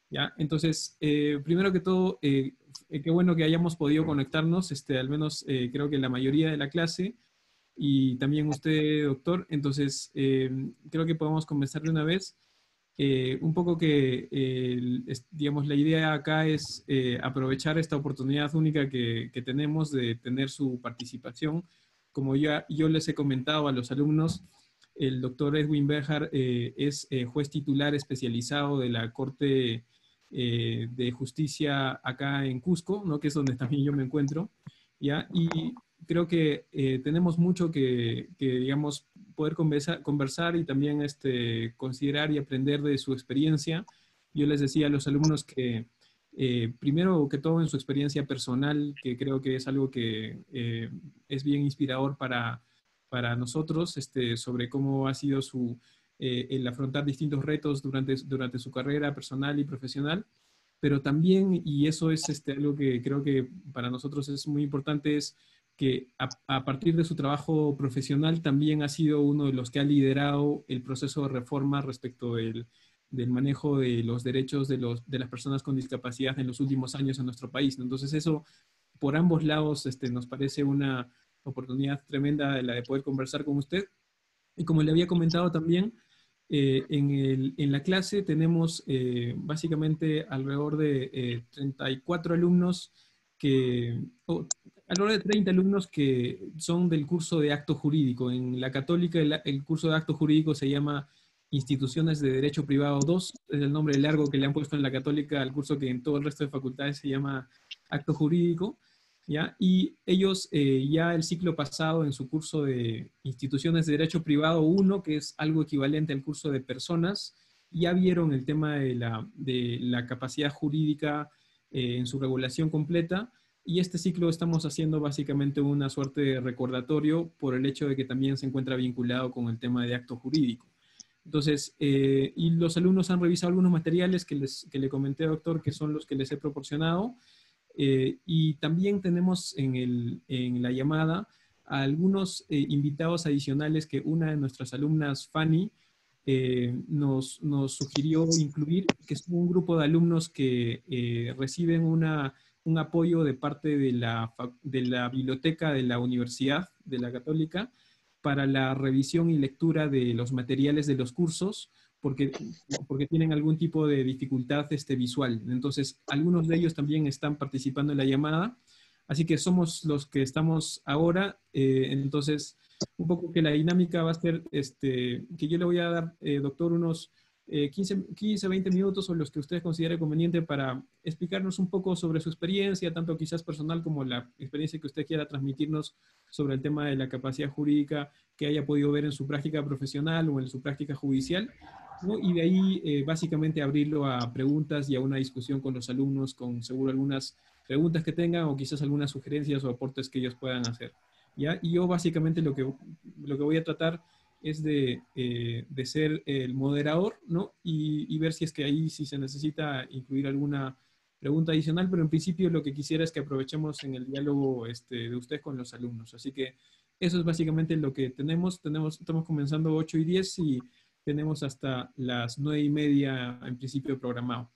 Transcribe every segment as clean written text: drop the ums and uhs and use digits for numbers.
¿Ya? Entonces, primero que todo, qué bueno que hayamos podido conectarnos, al menos creo que la mayoría de la clase, y también usted, doctor. Entonces, creo que podemos comenzar de una vez. Un poco que, digamos, la idea acá es aprovechar esta oportunidad única que tenemos de tener su participación. Como ya yo les he comentado a los alumnos, el doctor Edwin Bejar es juez titular especializado de la Corte de Justicia acá en Cusco, ¿no? Que es donde también yo me encuentro, ¿ya? Y creo que tenemos mucho digamos, poder conversar y también considerar y aprender de su experiencia. Yo les decía a los alumnos que, primero que todo en su experiencia personal, que creo que es algo que es bien inspirador para nosotros, sobre cómo ha sido el afrontar distintos retos durante su carrera personal y profesional, pero también, y eso es algo que creo que para nosotros es muy importante, es que a partir de su trabajo profesional también ha sido uno de los que ha liderado el proceso de reforma respecto del manejo de los derechos de las personas con discapacidad en los últimos años en nuestro país, ¿no? Entonces eso, por ambos lados, nos parece una oportunidad tremenda de la de poder conversar con usted. Y como le había comentado también, en la clase tenemos básicamente alrededor de 34 alumnos alrededor de 30 alumnos que son del curso de acto jurídico. En la Católica el curso de acto jurídico se llama Instituciones de Derecho Privado 2, es el nombre largo que le han puesto en la Católica al curso que en todo el resto de facultades se llama acto jurídico. ¿Ya? Y ellos ya el ciclo pasado en su curso de Instituciones de Derecho Privado 1, que es algo equivalente al curso de Personas, ya vieron el tema de la capacidad jurídica en su regulación completa, y este ciclo estamos haciendo básicamente una suerte de recordatorio por el hecho de que también se encuentra vinculado con el tema de acto jurídico. Entonces, y los alumnos han revisado algunos materiales que le comenté, doctor, que son los que les he proporcionado. Y también tenemos en la llamada a algunos invitados adicionales que una de nuestras alumnas, Fanny, nos sugirió incluir, que es un grupo de alumnos que reciben un apoyo de parte de la biblioteca de la Universidad de la Católica para la revisión y lectura de los materiales de los cursos, porque tienen algún tipo de dificultad visual. Entonces, algunos de ellos también están participando en la llamada, así que somos los que estamos ahora. Entonces, un poco que la dinámica va a ser que yo le voy a dar, doctor, unos 15, 20 minutos o los que usted considere conveniente para explicarnos un poco sobre su experiencia, tanto quizás personal como la experiencia que usted quiera transmitirnos sobre el tema de la capacidad jurídica que haya podido ver en su práctica profesional o en su práctica judicial, ¿no? Y de ahí básicamente abrirlo a preguntas y a una discusión con los alumnos, con seguro algunas preguntas que tengan o quizás algunas sugerencias o aportes que ellos puedan hacer, ¿ya? Y yo básicamente lo que voy a tratar es de ser el moderador, ¿no? Y ver si es que ahí si se necesita incluir alguna pregunta adicional, pero en principio lo que quisiera es que aprovechemos en el diálogo de usted con los alumnos. Así que eso es básicamente lo que estamos comenzando 8:10 y tenemos hasta las 9:30 en principio programado.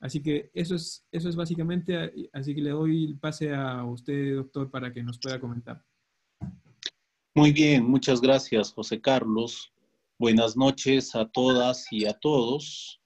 Así que eso es básicamente, así que le doy el pase a usted, doctor, para que nos pueda comentar. Muy bien, muchas gracias, José Carlos. Buenas noches a todas y a todos.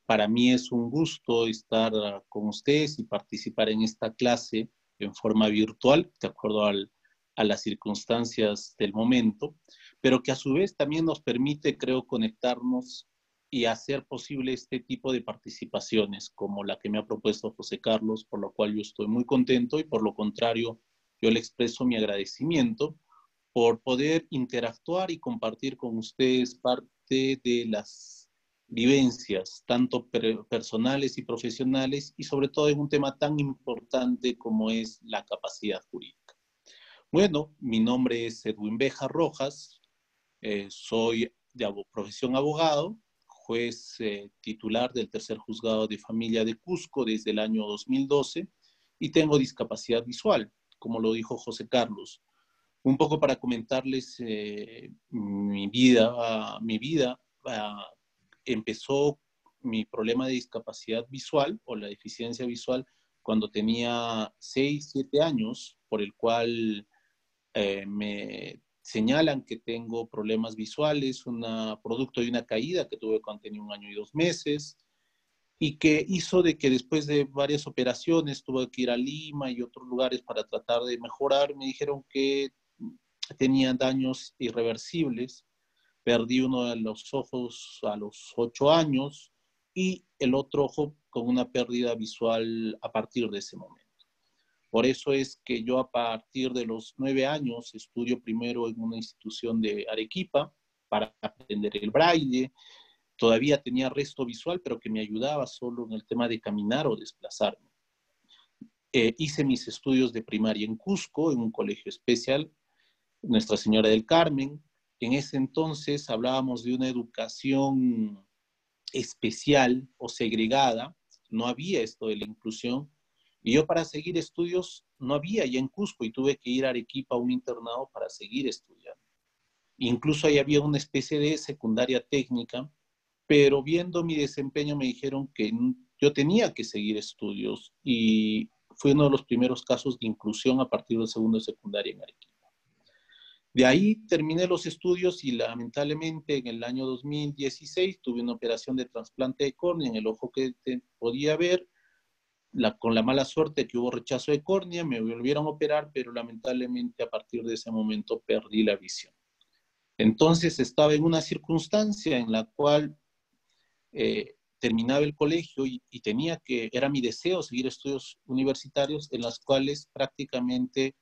Para mí es un gusto estar con ustedes y participar en esta clase en forma virtual, de acuerdo a las circunstancias del momento, pero que a su vez también nos permite, creo, conectarnos y hacer posible este tipo de participaciones, como la que me ha propuesto José Carlos, por lo cual yo estoy muy contento y por lo contrario, yo le expreso mi agradecimiento por poder interactuar y compartir con ustedes parte de las vivencias, tanto personales y profesionales, y sobre todo en un tema tan importante como es la capacidad jurídica. Bueno, mi nombre es Edwin Bejar Rojas, soy de profesión abogado, juez titular del Tercer Juzgado de Familia de Cusco desde el año 2012 y tengo discapacidad visual, como lo dijo José Carlos. Un poco para comentarles mi vida empezó mi problema de discapacidad visual o la deficiencia visual cuando tenía 6, 7 años, por el cual me señalan que tengo problemas visuales, producto de una caída que tuve cuando tenía 1 año y 2 meses, y que hizo de que después de varias operaciones tuve que ir a Lima y otros lugares para tratar de mejorar. Me dijeron que tenía daños irreversibles. Perdí uno de los ojos a los 8 años y el otro ojo con una pérdida visual a partir de ese momento. Por eso es que yo a partir de los 9 años estudio primero en una institución de Arequipa para aprender el braille. Todavía tenía resto visual, pero que me ayudaba solo en el tema de caminar o desplazarme. Hice mis estudios de primaria en Cusco, en un colegio especial, Nuestra Señora del Carmen. En ese entonces hablábamos de una educación especial o segregada, no había esto de la inclusión, y yo para seguir estudios no había ya en Cusco y tuve que ir a Arequipa a un internado para seguir estudiando. Incluso ahí había una especie de secundaria técnica, pero viendo mi desempeño me dijeron que yo tenía que seguir estudios y fue uno de los primeros casos de inclusión a partir del segundo de secundaria en Arequipa. De ahí terminé los estudios y lamentablemente en el año 2016 tuve una operación de trasplante de córnea en el ojo que podía ver. Con la mala suerte que hubo rechazo de córnea, me volvieron a operar, pero lamentablemente a partir de ese momento perdí la visión. Entonces estaba en una circunstancia en la cual terminaba el colegio y era mi deseo seguir estudios universitarios en las cuales prácticamente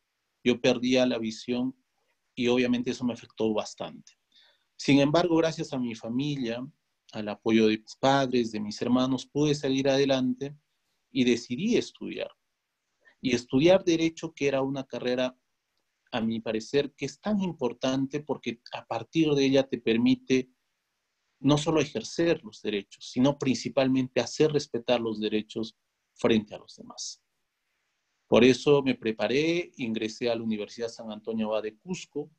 yo perdía la visión y obviamente eso me afectó bastante. Sin embargo, gracias a mi familia, al apoyo de mis padres, de mis hermanos, pude salir adelante y decidí estudiar. Y estudiar Derecho, que era una carrera, a mi parecer, que es tan importante porque a partir de ella te permite no solo ejercer los derechos, sino principalmente hacer respetar los derechos frente a los demás. Por eso me preparé, ingresé a la Universidad San Antonio Abad de Cusco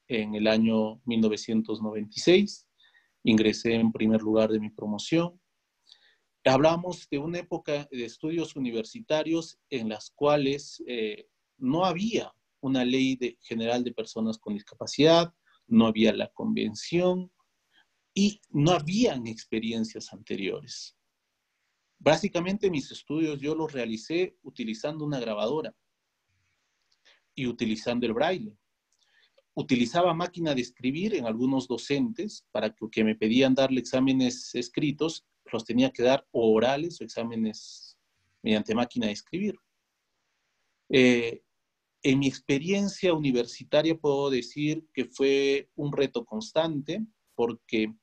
en el año 1996, ingresé en primer lugar de mi promoción. Hablamos de una época de estudios universitarios en las cuales no había una ley general de personas con discapacidad, no había la convención y no habían experiencias anteriores. Básicamente mis estudios yo los realicé utilizando una grabadora y utilizando el braille. Utilizaba máquina de escribir en algunos docentes para que me pedían darle exámenes escritos, los tenía que dar orales o exámenes mediante máquina de escribir. En mi experiencia universitaria puedo decir que fue un reto constante porque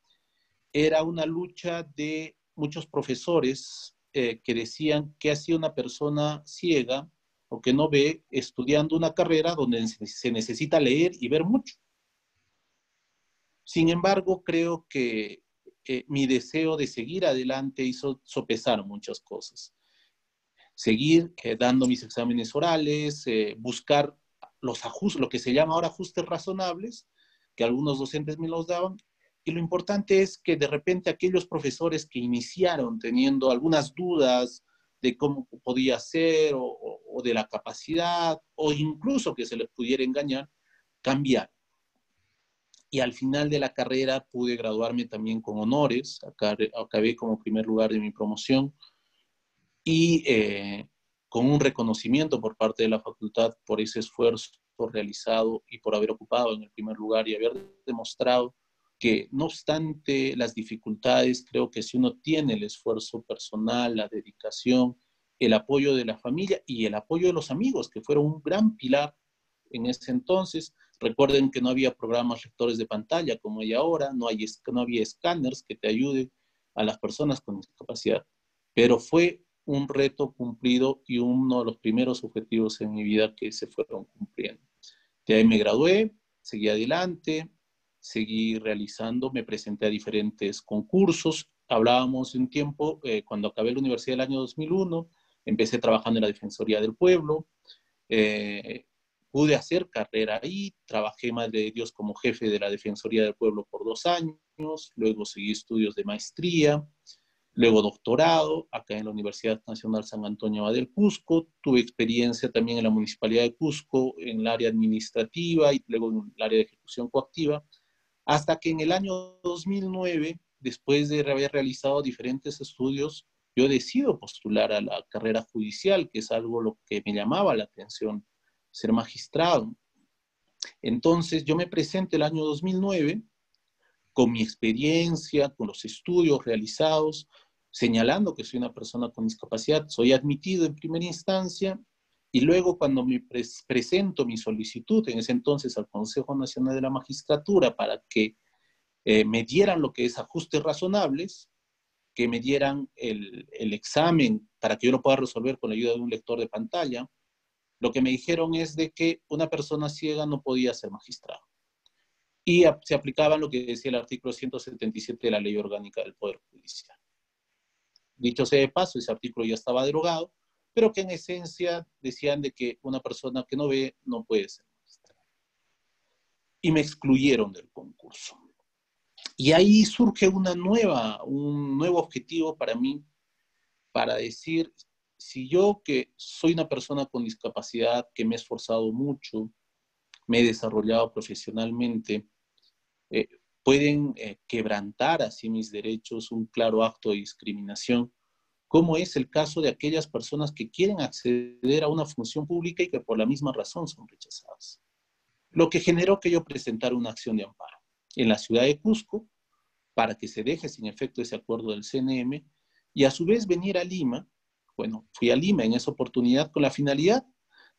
era una lucha de muchos profesores que decían que hacía una persona ciega o que no ve estudiando una carrera donde se necesita leer y ver mucho. Sin embargo, creo que mi deseo de seguir adelante hizo sopesar muchas cosas. Seguir dando mis exámenes orales, buscar los ajustes, lo que se llama ahora ajustes razonables, que algunos docentes me los daban. Y lo importante es que de repente aquellos profesores que iniciaron teniendo algunas dudas de cómo podía ser o de la capacidad, o incluso que se les pudiera engañar, cambiaron. Y al final de la carrera pude graduarme también con honores, acabé como primer lugar de mi promoción y con un reconocimiento por parte de la facultad por ese esfuerzo realizado y por haber ocupado en el primer lugar y haber demostrado que no obstante las dificultades, creo que si uno tiene el esfuerzo personal, la dedicación, el apoyo de la familia y el apoyo de los amigos, que fueron un gran pilar en ese entonces. Recuerden que no había programas lectores de pantalla como hay ahora, no había escáneres que te ayuden a las personas con discapacidad. Pero fue un reto cumplido y uno de los primeros objetivos en mi vida que se fueron cumpliendo. De ahí me gradué, seguí adelante, seguí realizando, me presenté a diferentes concursos. Hablábamos de un tiempo, cuando acabé la universidad del año 2001, empecé trabajando en la Defensoría del Pueblo, pude hacer carrera ahí, trabajé, Madre de Dios, como jefe de la Defensoría del Pueblo por 2 años, luego seguí estudios de maestría, luego doctorado acá en la Universidad Nacional San Antonio Abad del Cusco, tuve experiencia también en la Municipalidad de Cusco, en el área administrativa y luego en el área de ejecución coactiva, hasta que en el año 2009, después de haber realizado diferentes estudios, yo decido postular a la carrera judicial, que es algo lo que me llamaba la atención, ser magistrado. Entonces yo me presento el año 2009 con mi experiencia, con los estudios realizados, señalando que soy una persona con discapacidad, soy admitido en primera instancia y luego cuando me presento mi solicitud en ese entonces al Consejo Nacional de la Magistratura para que me dieran lo que es ajustes razonables, que me dieran el examen para que yo lo pueda resolver con la ayuda de un lector de pantalla, lo que me dijeron es de que una persona ciega no podía ser magistrado. Y se aplicaba lo que decía el artículo 177 de la Ley Orgánica del Poder Judicial. Dicho sea de paso, ese artículo ya estaba derogado, pero que en esencia decían de que una persona que no ve no puede ser magistrado. Y me excluyeron del concurso. Y ahí surge un nuevo objetivo para mí, para decir, si yo que soy una persona con discapacidad, que me he esforzado mucho, me he desarrollado profesionalmente, eh, pueden quebrantar así mis derechos, un claro acto de discriminación, como es el caso de aquellas personas que quieren acceder a una función pública y que por la misma razón son rechazadas. Lo que generó que yo presentara una acción de amparo en la ciudad de Cusco para que se deje sin efecto ese acuerdo del CNM y a su vez venir a Lima. Bueno, fui a Lima en esa oportunidad con la finalidad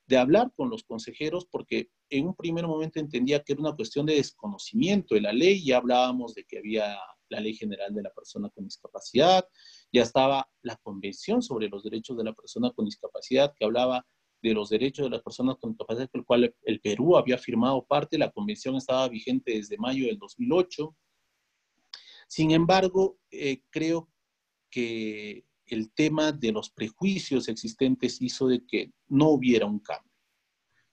de hablar con los consejeros porque en un primer momento entendía que era una cuestión de desconocimiento de la ley. Ya hablábamos de que había la Ley General de la Persona con Discapacidad, ya estaba la Convención sobre los Derechos de la Persona con Discapacidad, que hablaba de los derechos de las personas con discapacidad, con el cual el Perú había firmado parte. La convención estaba vigente desde mayo del 2008. Sin embargo, creo que el tema de los prejuicios existentes hizo de que no hubiera un cambio.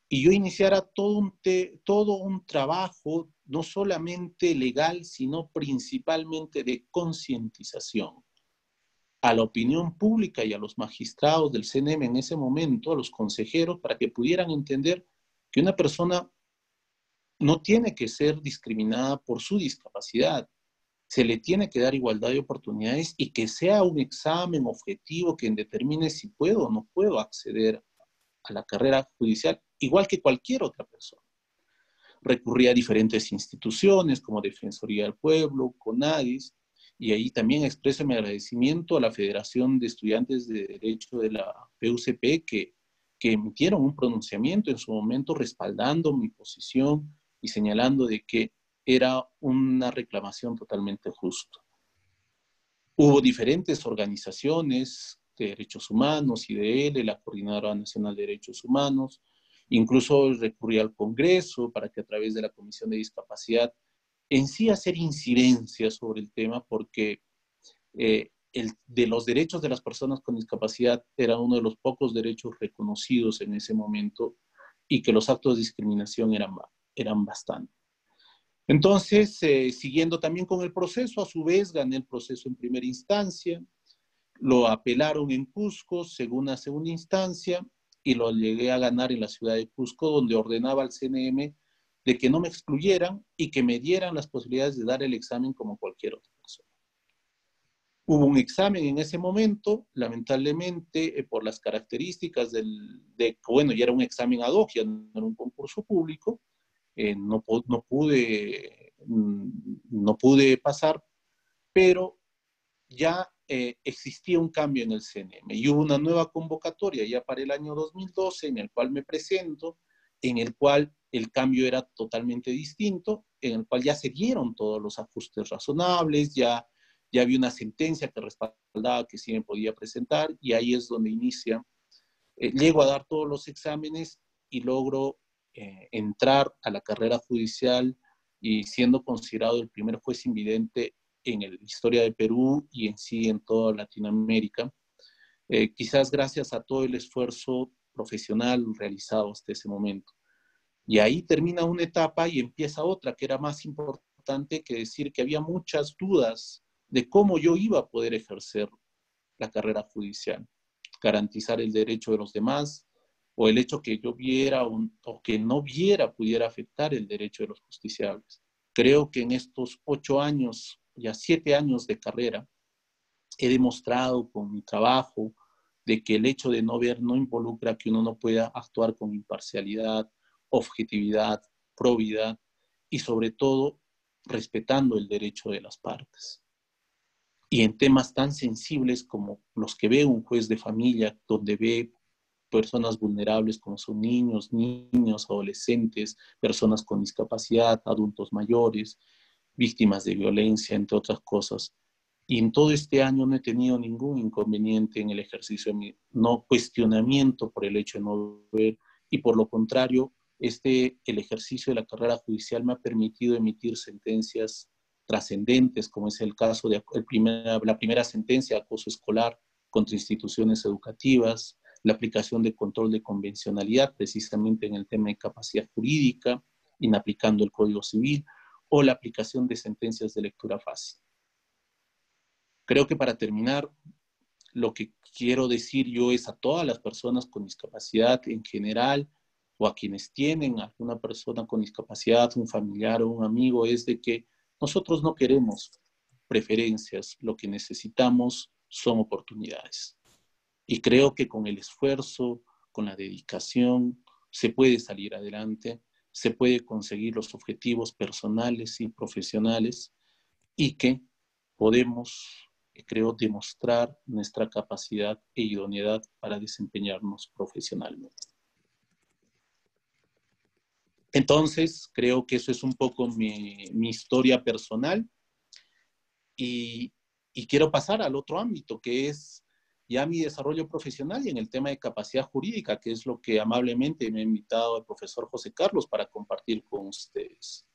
Y yo iniciara todo un trabajo, no solamente legal, sino principalmente de concientización a la opinión pública y a los magistrados del CNM en ese momento, a los consejeros, para que pudieran entender que una persona no tiene que ser discriminada por su discapacidad. Se le tiene que dar igualdad de oportunidades y que sea un examen objetivo que determine si puedo o no puedo acceder a la carrera judicial, igual que cualquier otra persona. Recurrí a diferentes instituciones como Defensoría del Pueblo, CONADIS, y ahí también expreso mi agradecimiento a la Federación de Estudiantes de Derecho de la PUCP que emitieron un pronunciamiento en su momento respaldando mi posición y señalando de que era una reclamación totalmente justa. Hubo diferentes organizaciones de derechos humanos, IDL, la Coordinadora Nacional de Derechos Humanos, incluso recurrí al Congreso para que a través de la Comisión de Discapacidad en sí hacer incidencia sobre el tema, porque de los derechos de las personas con discapacidad era uno de los pocos derechos reconocidos en ese momento y que los actos de discriminación eran bastante. Entonces, siguiendo también con el proceso, a su vez gané el proceso en primera instancia, lo apelaron en Cusco, segunda instancia, y lo llegué a ganar en la ciudad de Cusco, donde ordenaba al CNM de que no me excluyeran y que me dieran las posibilidades de dar el examen como cualquier otra persona. Hubo un examen en ese momento, lamentablemente, por las características bueno, ya era un examen ad hoc, ya no era un concurso público, no pude pasar, pero ya existía un cambio en el CNM y hubo una nueva convocatoria ya para el año 2012 en el cual me presento, en el cual el cambio era totalmente distinto, en el cual ya se dieron todos los ajustes razonables, ya había una sentencia que respaldaba que sí me podía presentar y ahí es donde inicia. Llego a dar todos los exámenes y logro entrar a la carrera judicial y siendo considerado el primer juez invidente en la historia de Perú y en sí en toda Latinoamérica, quizás gracias a todo el esfuerzo profesional realizado hasta ese momento. Y ahí termina una etapa y empieza otra que era más importante que decir que había muchas dudas de cómo yo iba a poder ejercer la carrera judicial, garantizar el derecho de los demás, o el hecho que yo viera o que no viera pudiera afectar el derecho de los justiciables. Creo que en estos 8 años, ya 7 años de carrera, he demostrado con mi trabajo de que el hecho de no ver no involucra que uno no pueda actuar con imparcialidad, objetividad, probidad y sobre todo respetando el derecho de las partes. Y en temas tan sensibles como los que ve un juez de familia, donde ve personas vulnerables como son niños, adolescentes, personas con discapacidad, adultos mayores, víctimas de violencia, entre otras cosas. Y en todo este año no he tenido ningún inconveniente en el ejercicio de mi no cuestionamiento por el hecho de no ver, y por lo contrario, el ejercicio de la carrera judicial me ha permitido emitir sentencias trascendentes, como es el caso de la primera sentencia de acoso escolar contra instituciones educativas, la aplicación de control de convencionalidad, precisamente en el tema de capacidad jurídica, inaplicando el Código Civil, o la aplicación de sentencias de lectura fácil. Creo que para terminar, lo que quiero decir yo es a todas las personas con discapacidad en general, o a quienes tienen alguna persona con discapacidad, un familiar o un amigo, es de que nosotros no queremos preferencias, lo que necesitamos son oportunidades. Y creo que con el esfuerzo, con la dedicación, se puede salir adelante, se puede conseguir los objetivos personales y profesionales, y que podemos, creo, demostrar nuestra capacidad e idoneidad para desempeñarnos profesionalmente. Entonces, creo que eso es un poco mi historia personal, y quiero pasar al otro ámbito, que es ya mi desarrollo profesional y en el tema de capacidad jurídica, que es lo que amablemente me ha invitado el profesor José Carlos para compartir con ustedes.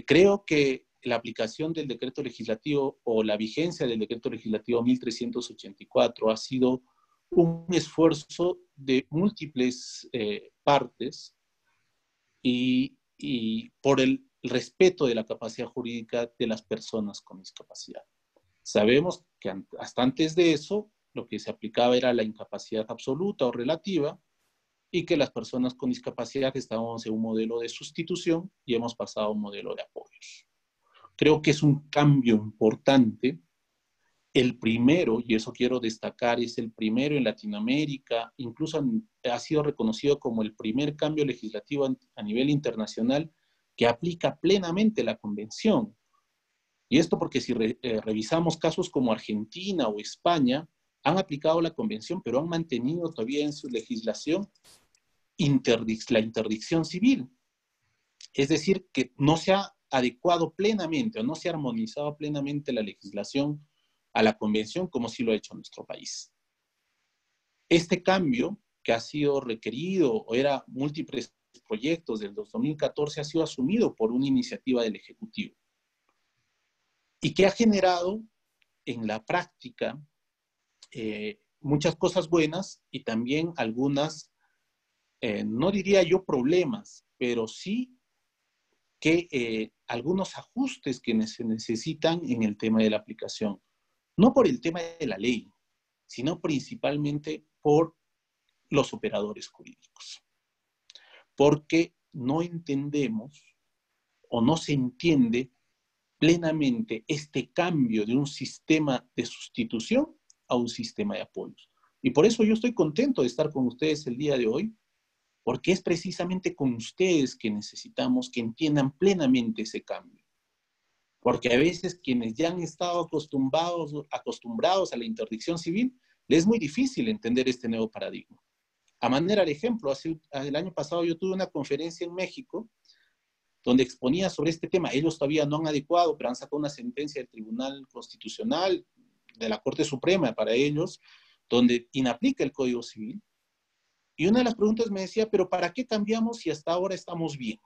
Creo que la aplicación del decreto legislativo o la vigencia del decreto legislativo 1384 ha sido un esfuerzo de múltiples partes y por el respeto de la capacidad jurídica de las personas con discapacidad. Sabemos que hasta antes de eso, lo que se aplicaba era la incapacidad absoluta o relativa, y que las personas con discapacidad estábamos en un modelo de sustitución y hemos pasado a un modelo de apoyos. Creo que es un cambio importante. El primero, y eso quiero destacar, es el primero en Latinoamérica, incluso ha sido reconocido como el primer cambio legislativo a nivel internacional que aplica plenamente la convención. Y esto porque si revisamos casos como Argentina o España, han aplicado la convención, pero han mantenido todavía en su legislación la interdicción civil. Es decir, que no se ha adecuado plenamente o no se ha armonizado plenamente la legislación a la convención como sí lo ha hecho nuestro país. Este cambio, que ha sido requerido o era múltiples proyectos del 2014, ha sido asumido por una iniciativa del Ejecutivo y que ha generado en la práctica muchas cosas buenas y también algunas, no diría yo problemas, pero sí que algunos ajustes que se necesitan en el tema de la aplicación. No por el tema de la ley, sino principalmente por los operadores jurídicos. Porque no entendemos o no se entiende plenamente este cambio de un sistema de sustitución a un sistema de apoyos. Y por eso yo estoy contento de estar con ustedes el día de hoy, porque es precisamente con ustedes que necesitamos que entiendan plenamente ese cambio. Porque a veces quienes ya han estado acostumbrados a la interdicción civil, les es muy difícil entender este nuevo paradigma. A manera de ejemplo, el año pasado yo tuve una conferencia en México donde exponía sobre este tema. Ellos todavía no han adecuado, pero han sacado una sentencia del Tribunal Constitucional, de la Corte Suprema para ellos, donde inaplica el Código Civil. Y una de las preguntas me decía, pero ¿para qué cambiamos si hasta ahora estamos bien?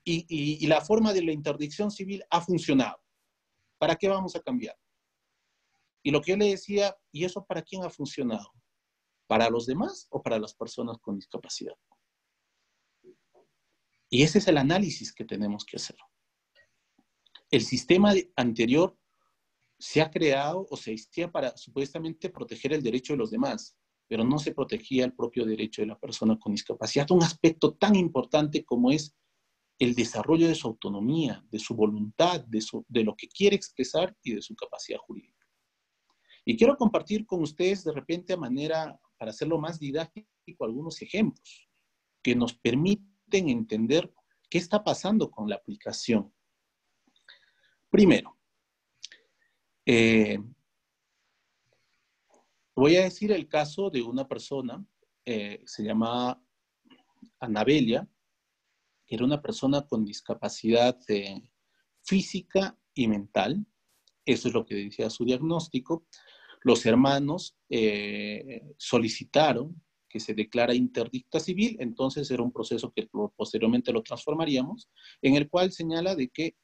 Y la forma de la interdicción civil ha funcionado. ¿Para qué vamos a cambiar? Y lo que yo le decía, ¿y eso para quién ha funcionado? ¿Para los demás o para las personas con discapacidad? Y ese es el análisis que tenemos que hacer. El sistema anterior se ha creado o se hacía para supuestamente proteger el derecho de los demás, pero no se protegía el propio derecho de la persona con discapacidad, un aspecto tan importante como es el desarrollo de su autonomía, de su voluntad, de lo que quiere expresar y de su capacidad jurídica. Y quiero compartir con ustedes de repente para hacerlo más didáctico, algunos ejemplos que nos permiten entender qué está pasando con la aplicación. Primero, voy a decir el caso de una persona, se llama Anabelia, que era una persona con discapacidad física y mental. Eso es lo que decía su diagnóstico. Los hermanos solicitaron que se declara interdicta civil, entonces era un proceso que posteriormente lo transformaríamos, en el cual señala de que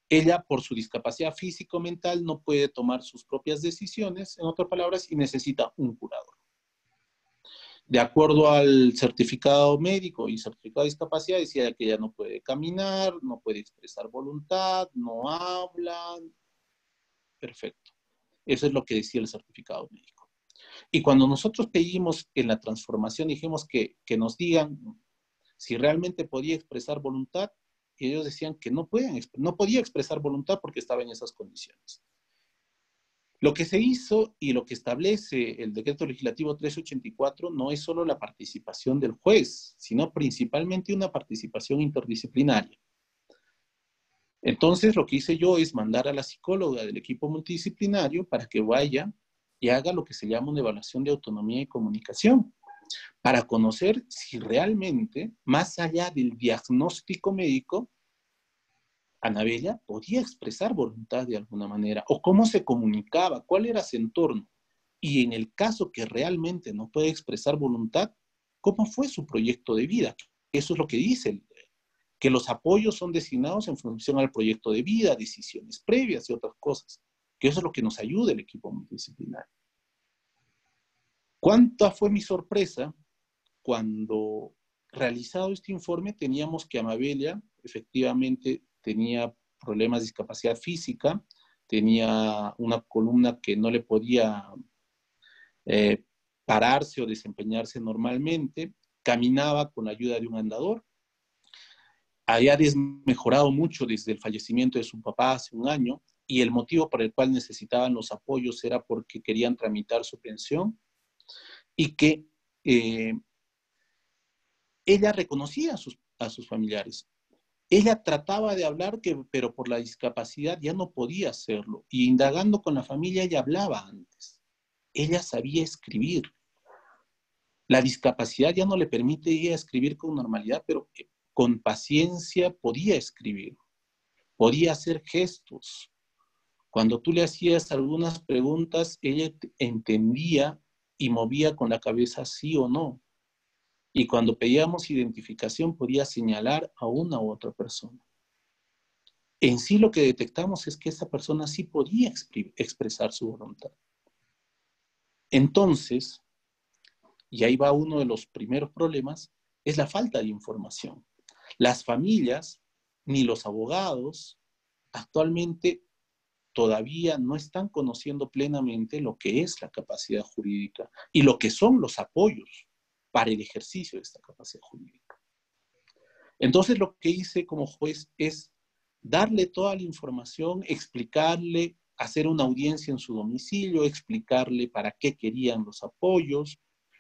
ella, por su discapacidad físico-mental, no puede tomar sus propias decisiones, en otras palabras, y necesita un curador. De acuerdo al certificado médico y certificado de discapacidad, decía que ella no puede caminar, no puede expresar voluntad, no habla. Perfecto. Eso es lo que decía el certificado médico. Y cuando nosotros pedimos en la transformación, dijimos que nos digan si realmente podía expresar voluntad, y ellos decían que no podía expresar voluntad porque estaba en esas condiciones. Lo que se hizo y lo que establece el decreto legislativo 384 no es solo la participación del juez, sino principalmente una participación interdisciplinaria. Entonces, lo que hice yo es mandar a la psicóloga del equipo multidisciplinario para que vaya y haga lo que se llama una evaluación de autonomía y comunicación, para conocer si realmente, más allá del diagnóstico médico, Anabella podía expresar voluntad de alguna manera, o cómo se comunicaba, cuál era su entorno. Y en el caso que realmente no puede expresar voluntad, ¿cómo fue su proyecto de vida? Eso es lo que dice, que los apoyos son designados en función al proyecto de vida, decisiones previas y otras cosas, que eso es lo que nos ayuda el equipo multidisciplinario. ¿Cuánta fue mi sorpresa cuando, realizado este informe, teníamos que Amabella efectivamente tenía problemas de discapacidad física, tenía una columna que no le podía pararse o desempeñarse normalmente, caminaba con la ayuda de un andador, había desmejorado mucho desde el fallecimiento de su papá hace un año, y el motivo por el cual necesitaban los apoyos era porque querían tramitar su pensión, y que ella reconocía a sus familiares. Ella trataba de hablar, pero por la discapacidad ya no podía hacerlo. Y indagando con la familia, ella hablaba antes. Ella sabía escribir. La discapacidad ya no le permite ella escribir con normalidad, pero con paciencia podía escribir. Podía hacer gestos. Cuando tú le hacías algunas preguntas, ella entendía y movía con la cabeza sí o no. Y cuando pedíamos identificación, podía señalar a una u otra persona. En sí lo que detectamos es que esa persona sí podía expresar su voluntad. Entonces, y ahí va uno de los primeros problemas, es la falta de información. Las familias ni los abogados actualmente todavía no están conociendo plenamente lo que es la capacidad jurídica y lo que son los apoyos para el ejercicio de esta capacidad jurídica. Entonces, lo que hice como juez es darle toda la información, explicarle, hacer una audiencia en su domicilio, explicarle para qué querían los apoyos,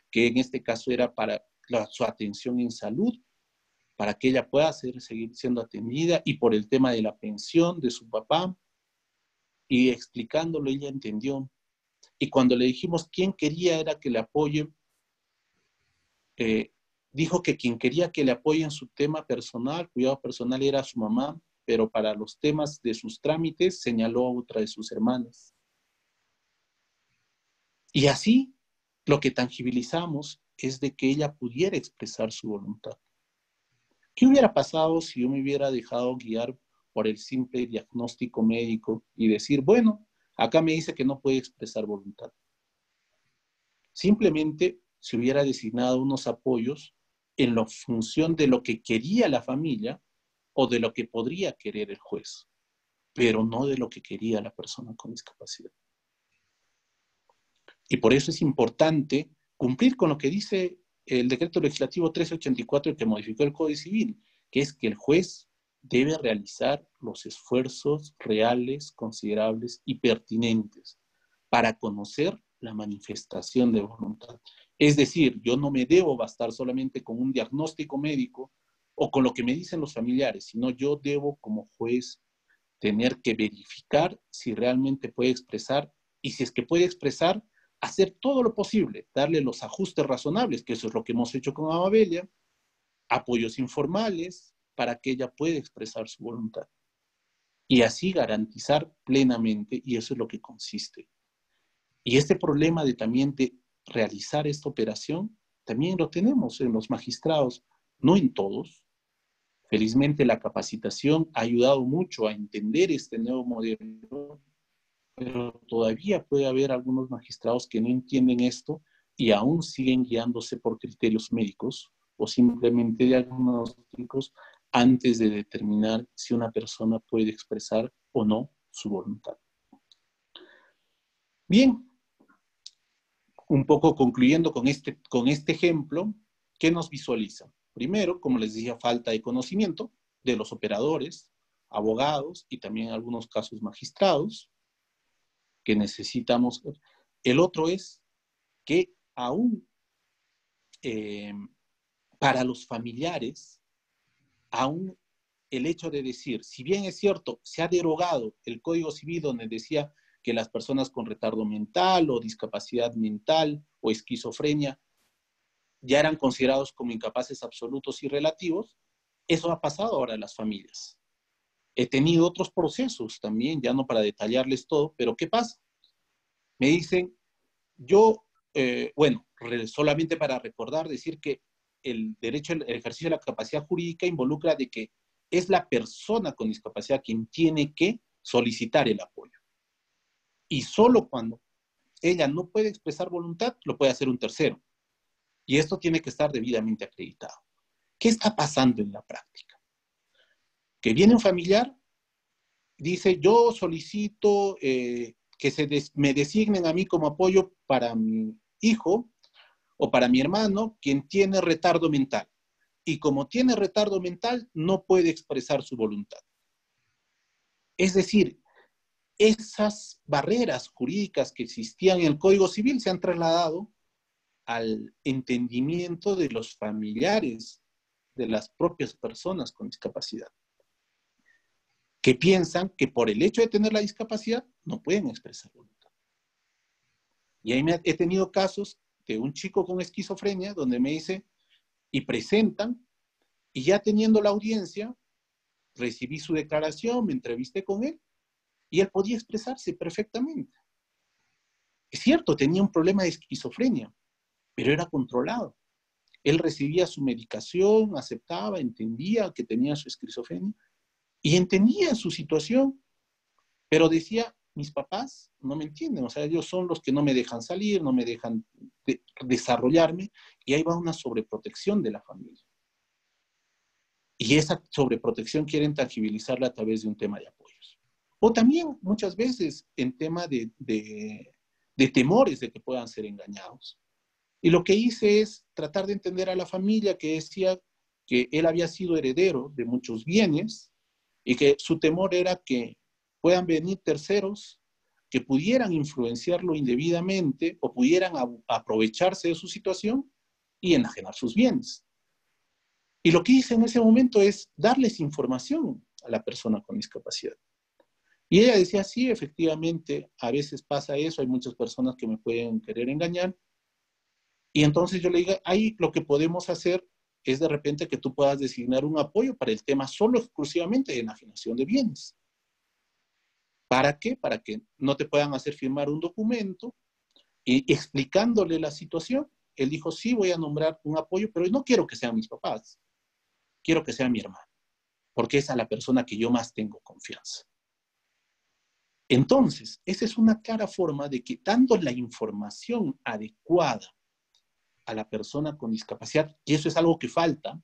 que en este caso era para su atención en salud, para que ella pueda seguir siendo atendida, y por el tema de la pensión de su papá, y explicándolo ella entendió. Y cuando le dijimos quién quería era que le apoye, dijo que quien quería que le apoye en su tema personal, cuidado personal, era su mamá, pero para los temas de sus trámites señaló a otra de sus hermanas. Y así lo que tangibilizamos es de que ella pudiera expresar su voluntad. ¿Qué hubiera pasado si yo me hubiera dejado guiar por el simple diagnóstico médico y decir, bueno, acá me dice que no puede expresar voluntad? Simplemente se hubiera designado unos apoyos en la función de lo que quería la familia, o de lo que podría querer el juez, pero no de lo que quería la persona con discapacidad. Y por eso es importante cumplir con lo que dice el decreto legislativo 1384 que modificó el Código Civil, que es que el juez debe realizar los esfuerzos reales, considerables y pertinentes para conocer la manifestación de voluntad. Es decir, yo no me debo bastar solamente con un diagnóstico médico o con lo que me dicen los familiares, sino yo debo como juez tener que verificar si realmente puede expresar y si es que puede expresar, hacer todo lo posible, darle los ajustes razonables, que eso es lo que hemos hecho con Amabelia, apoyos informales para que ella pueda expresar su voluntad. Y así garantizar plenamente, y eso es lo que consiste. Y este problema de también de realizar esta operación, también lo tenemos en los magistrados, no en todos. Felizmente la capacitación ha ayudado mucho a entender este nuevo modelo, pero todavía puede haber algunos magistrados que no entienden esto y aún siguen guiándose por criterios médicos o simplemente diagnósticos antes de determinar si una persona puede expresar o no su voluntad. Bien, un poco concluyendo con este ejemplo, ¿qué nos visualiza? Primero, como les decía, falta de conocimiento de los operadores, abogados y también en algunos casos magistrados que necesitamos. El otro es que aún para los familiares, aún el hecho de decir, si bien es cierto, se ha derogado el Código Civil donde decía que las personas con retardo mental o discapacidad mental o esquizofrenia ya eran considerados como incapaces absolutos y relativos, eso ha pasado ahora en las familias. He tenido otros procesos también, ya no para detallarles todo, pero ¿qué pasa? Me dicen, yo, bueno, solamente para recordar, decir que el derecho al ejercicio de la capacidad jurídica involucra de que es la persona con discapacidad quien tiene que solicitar el apoyo. Y solo cuando ella no puede expresar voluntad, lo puede hacer un tercero. Y esto tiene que estar debidamente acreditado. ¿Qué está pasando en la práctica? Que viene un familiar, dice, yo solicito que me designen a mí como apoyo para mi hijo o para mi hermano, quien tiene retardo mental. Y como tiene retardo mental, no puede expresar su voluntad. Es decir, esas barreras jurídicas que existían en el Código Civil se han trasladado al entendimiento de los familiares de las propias personas con discapacidad, que piensan que por el hecho de tener la discapacidad no pueden expresar voluntad. Y ahí he tenido casos de un chico con esquizofrenia donde me dice, y presentan, y ya teniendo la audiencia, recibí su declaración, me entrevisté con él, y él podía expresarse perfectamente. Es cierto, tenía un problema de esquizofrenia, pero era controlado. Él recibía su medicación, aceptaba, entendía que tenía su esquizofrenia, y entendía su situación, pero decía, mis papás no me entienden, o sea, ellos son los que no me dejan salir, no me dejan desarrollarme, y ahí va una sobreprotección de la familia. Y esa sobreprotección quieren tangibilizarla a través de un tema de apoyos. O también muchas veces en tema de temores de que puedan ser engañados. Y lo que hice es tratar de entender a la familia que decía que él había sido heredero de muchos bienes y que su temor era que puedan venir terceros que pudieran influenciarlo indebidamente o pudieran aprovecharse de su situación y enajenar sus bienes. Y lo que hice en ese momento es darles información a la persona con discapacidad. Y ella decía, sí, efectivamente, a veces pasa eso, hay muchas personas que me pueden querer engañar. Y entonces yo le digo, ahí lo que podemos hacer es de repente que tú puedas designar un apoyo para el tema solo exclusivamente de enajenación de bienes. ¿Para qué? Para que no te puedan hacer firmar un documento y explicándole la situación. Él dijo, sí, voy a nombrar un apoyo, pero no quiero que sean mis papás, quiero que sea mi hermano, porque es a la persona que yo más tengo confianza. Entonces, esa es una clara forma de que dando la información adecuada a la persona con discapacidad, y eso es algo que falta,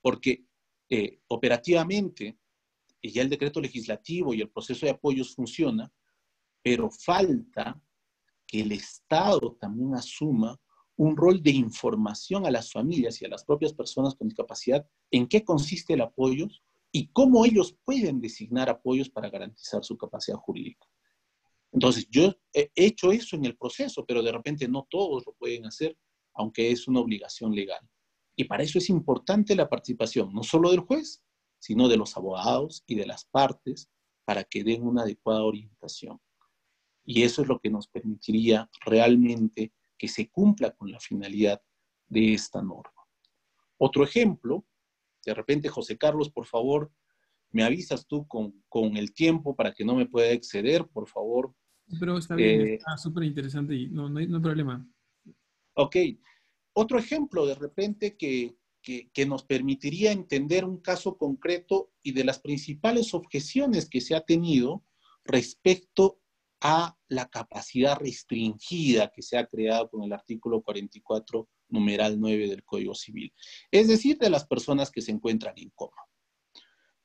porque operativamente, ya el decreto legislativo y el proceso de apoyos funciona, pero falta que el Estado también asuma un rol de información a las familias y a las propias personas con discapacidad en qué consiste el apoyo y cómo ellos pueden designar apoyos para garantizar su capacidad jurídica. Entonces, yo he hecho eso en el proceso, pero de repente no todos lo pueden hacer, aunque es una obligación legal. Y para eso es importante la participación, no solo del juez, sino de los abogados y de las partes, para que den una adecuada orientación. Y eso es lo que nos permitiría realmente que se cumpla con la finalidad de esta norma. Otro ejemplo, de repente, José Carlos, por favor, me avisas tú con el tiempo para que no me pueda exceder, por favor. Pero está bien, está súper interesante y no hay problema. Ok. Otro ejemplo, de repente, que nos permitiría entender un caso concreto y de las principales objeciones que se ha tenido respecto a la capacidad restringida que se ha creado con el artículo 44, numeral 9 del Código Civil. Es decir, de las personas que se encuentran en coma.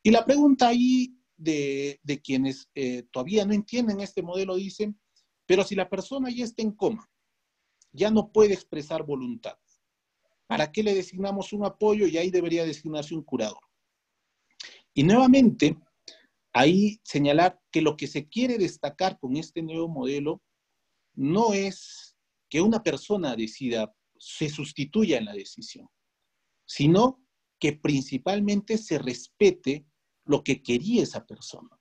Y la pregunta ahí de quienes todavía no entienden este modelo dicen, pero si la persona ya está en coma, ya no puede expresar voluntad, ¿para qué le designamos un apoyo? Y ahí debería designarse un curador. Y nuevamente, ahí señalar que lo que se quiere destacar con este nuevo modelo no es que una persona decida, se sustituya en la decisión, sino que principalmente se respete lo que quería esa persona.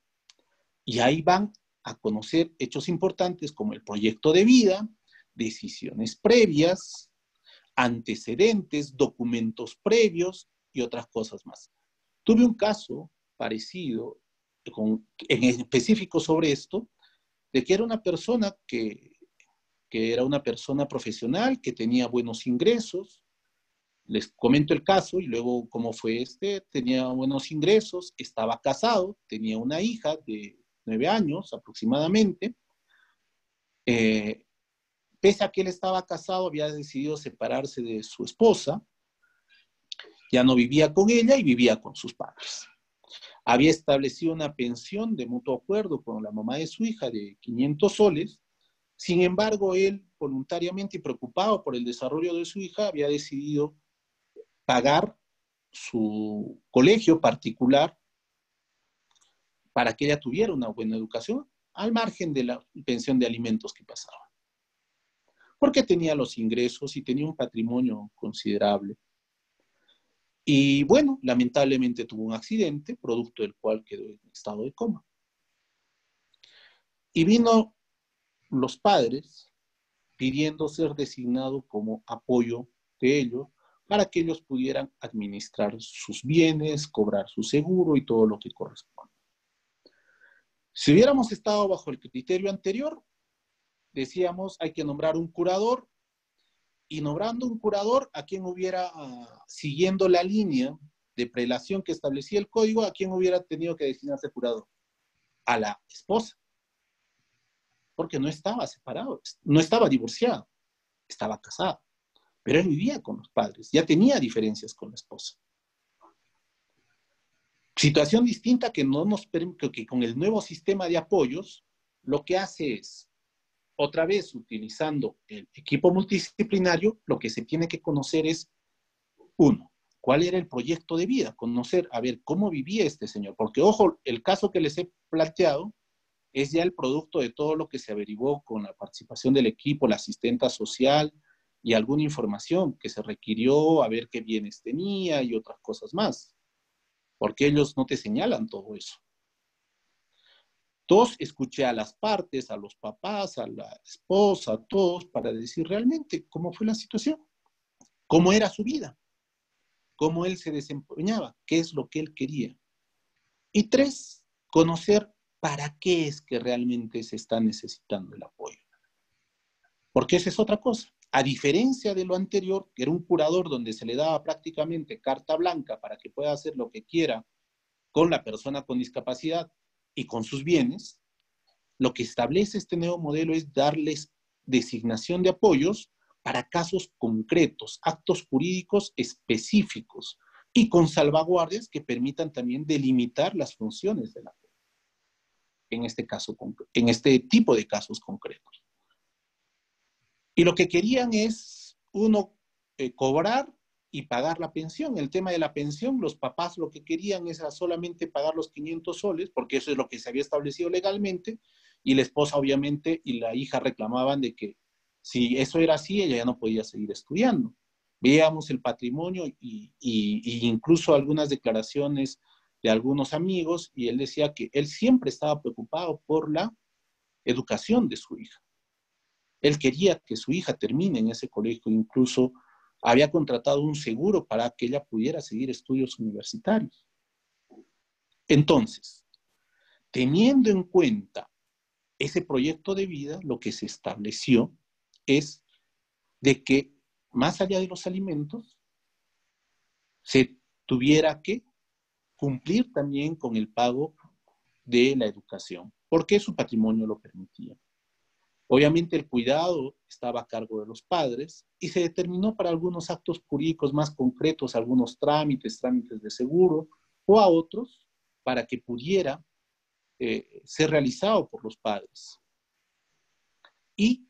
Y ahí van a conocer hechos importantes como el proyecto de vida, decisiones previas, antecedentes, documentos previos y otras cosas más. Tuve un caso parecido, en específico sobre esto, de que era una persona que era una persona profesional, que tenía buenos ingresos. Les comento el caso y luego cómo fue tenía buenos ingresos, estaba casado, tenía una hija de 9 años aproximadamente. Pese a que él estaba casado, había decidido separarse de su esposa, ya no vivía con ella y vivía con sus padres. Había establecido una pensión de mutuo acuerdo con la mamá de su hija de 500 soles. Sin embargo, él voluntariamente y preocupado por el desarrollo de su hija, había decidido pagar su colegio particular para que ella tuviera una buena educación, al margen de la pensión de alimentos que pasaba. Porque tenía los ingresos y tenía un patrimonio considerable. Y bueno, lamentablemente tuvo un accidente, producto del cual quedó en estado de coma. Y vino los padres pidiendo ser designado como apoyo de ellos para que ellos pudieran administrar sus bienes, cobrar su seguro y todo lo que corresponde. Si hubiéramos estado bajo el criterio anterior, decíamos hay que nombrar un curador, y nombrando un curador a quien hubiera, siguiendo la línea de prelación que establecía el código, a quien hubiera tenido que designarse curador. A la esposa. Porque no estaba separado, no estaba divorciado, estaba casado. Pero él vivía con los padres, ya tenía diferencias con la esposa. Situación distinta que no nos permite, que con el nuevo sistema de apoyos, lo que hace es, otra vez utilizando el equipo multidisciplinario, lo que se tiene que conocer es, uno, ¿cuál era el proyecto de vida? Conocer, a ver, cómo vivía este señor. Porque, ojo, el caso que les he planteado es ya el producto de todo lo que se averiguó con la participación del equipo, la asistenta social y alguna información que se requirió, a ver qué bienes tenía y otras cosas más. Porque ellos no te señalan todo eso. Todos escuché a las partes, a los papás, a la esposa, a todos, para decir realmente cómo fue la situación, cómo era su vida, cómo él se desempeñaba, qué es lo que él quería. Y tres, conocer para qué es que realmente se está necesitando el apoyo. Porque esa es otra cosa. A diferencia de lo anterior, que era un curador donde se le daba prácticamente carta blanca para que pueda hacer lo que quiera con la persona con discapacidad y con sus bienes, lo que establece este nuevo modelo es darles designación de apoyos para casos concretos, actos jurídicos específicos, y con salvaguardias que permitan también delimitar las funciones del apoyo, en este caso, en este tipo de casos concretos. Y lo que querían es, uno, cobrar y pagar la pensión. El tema de la pensión, los papás lo que querían era solamente pagar los 500 soles, porque eso es lo que se había establecido legalmente, y la esposa obviamente y la hija reclamaban de que si eso era así, ella ya no podía seguir estudiando. Veíamos el patrimonio y incluso algunas declaraciones de algunos amigos, y él decía que él siempre estaba preocupado por la educación de su hija. Él quería que su hija termine en ese colegio, incluso había contratado un seguro para que ella pudiera seguir estudios universitarios. Entonces, teniendo en cuenta ese proyecto de vida, lo que se estableció es de que más allá de los alimentos, se tuviera que cumplir también con el pago de la educación, porque su patrimonio lo permitía. Obviamente el cuidado estaba a cargo de los padres y se determinó para algunos actos jurídicos más concretos, algunos trámites de seguro, o a otros para que pudiera ser realizado por los padres. Y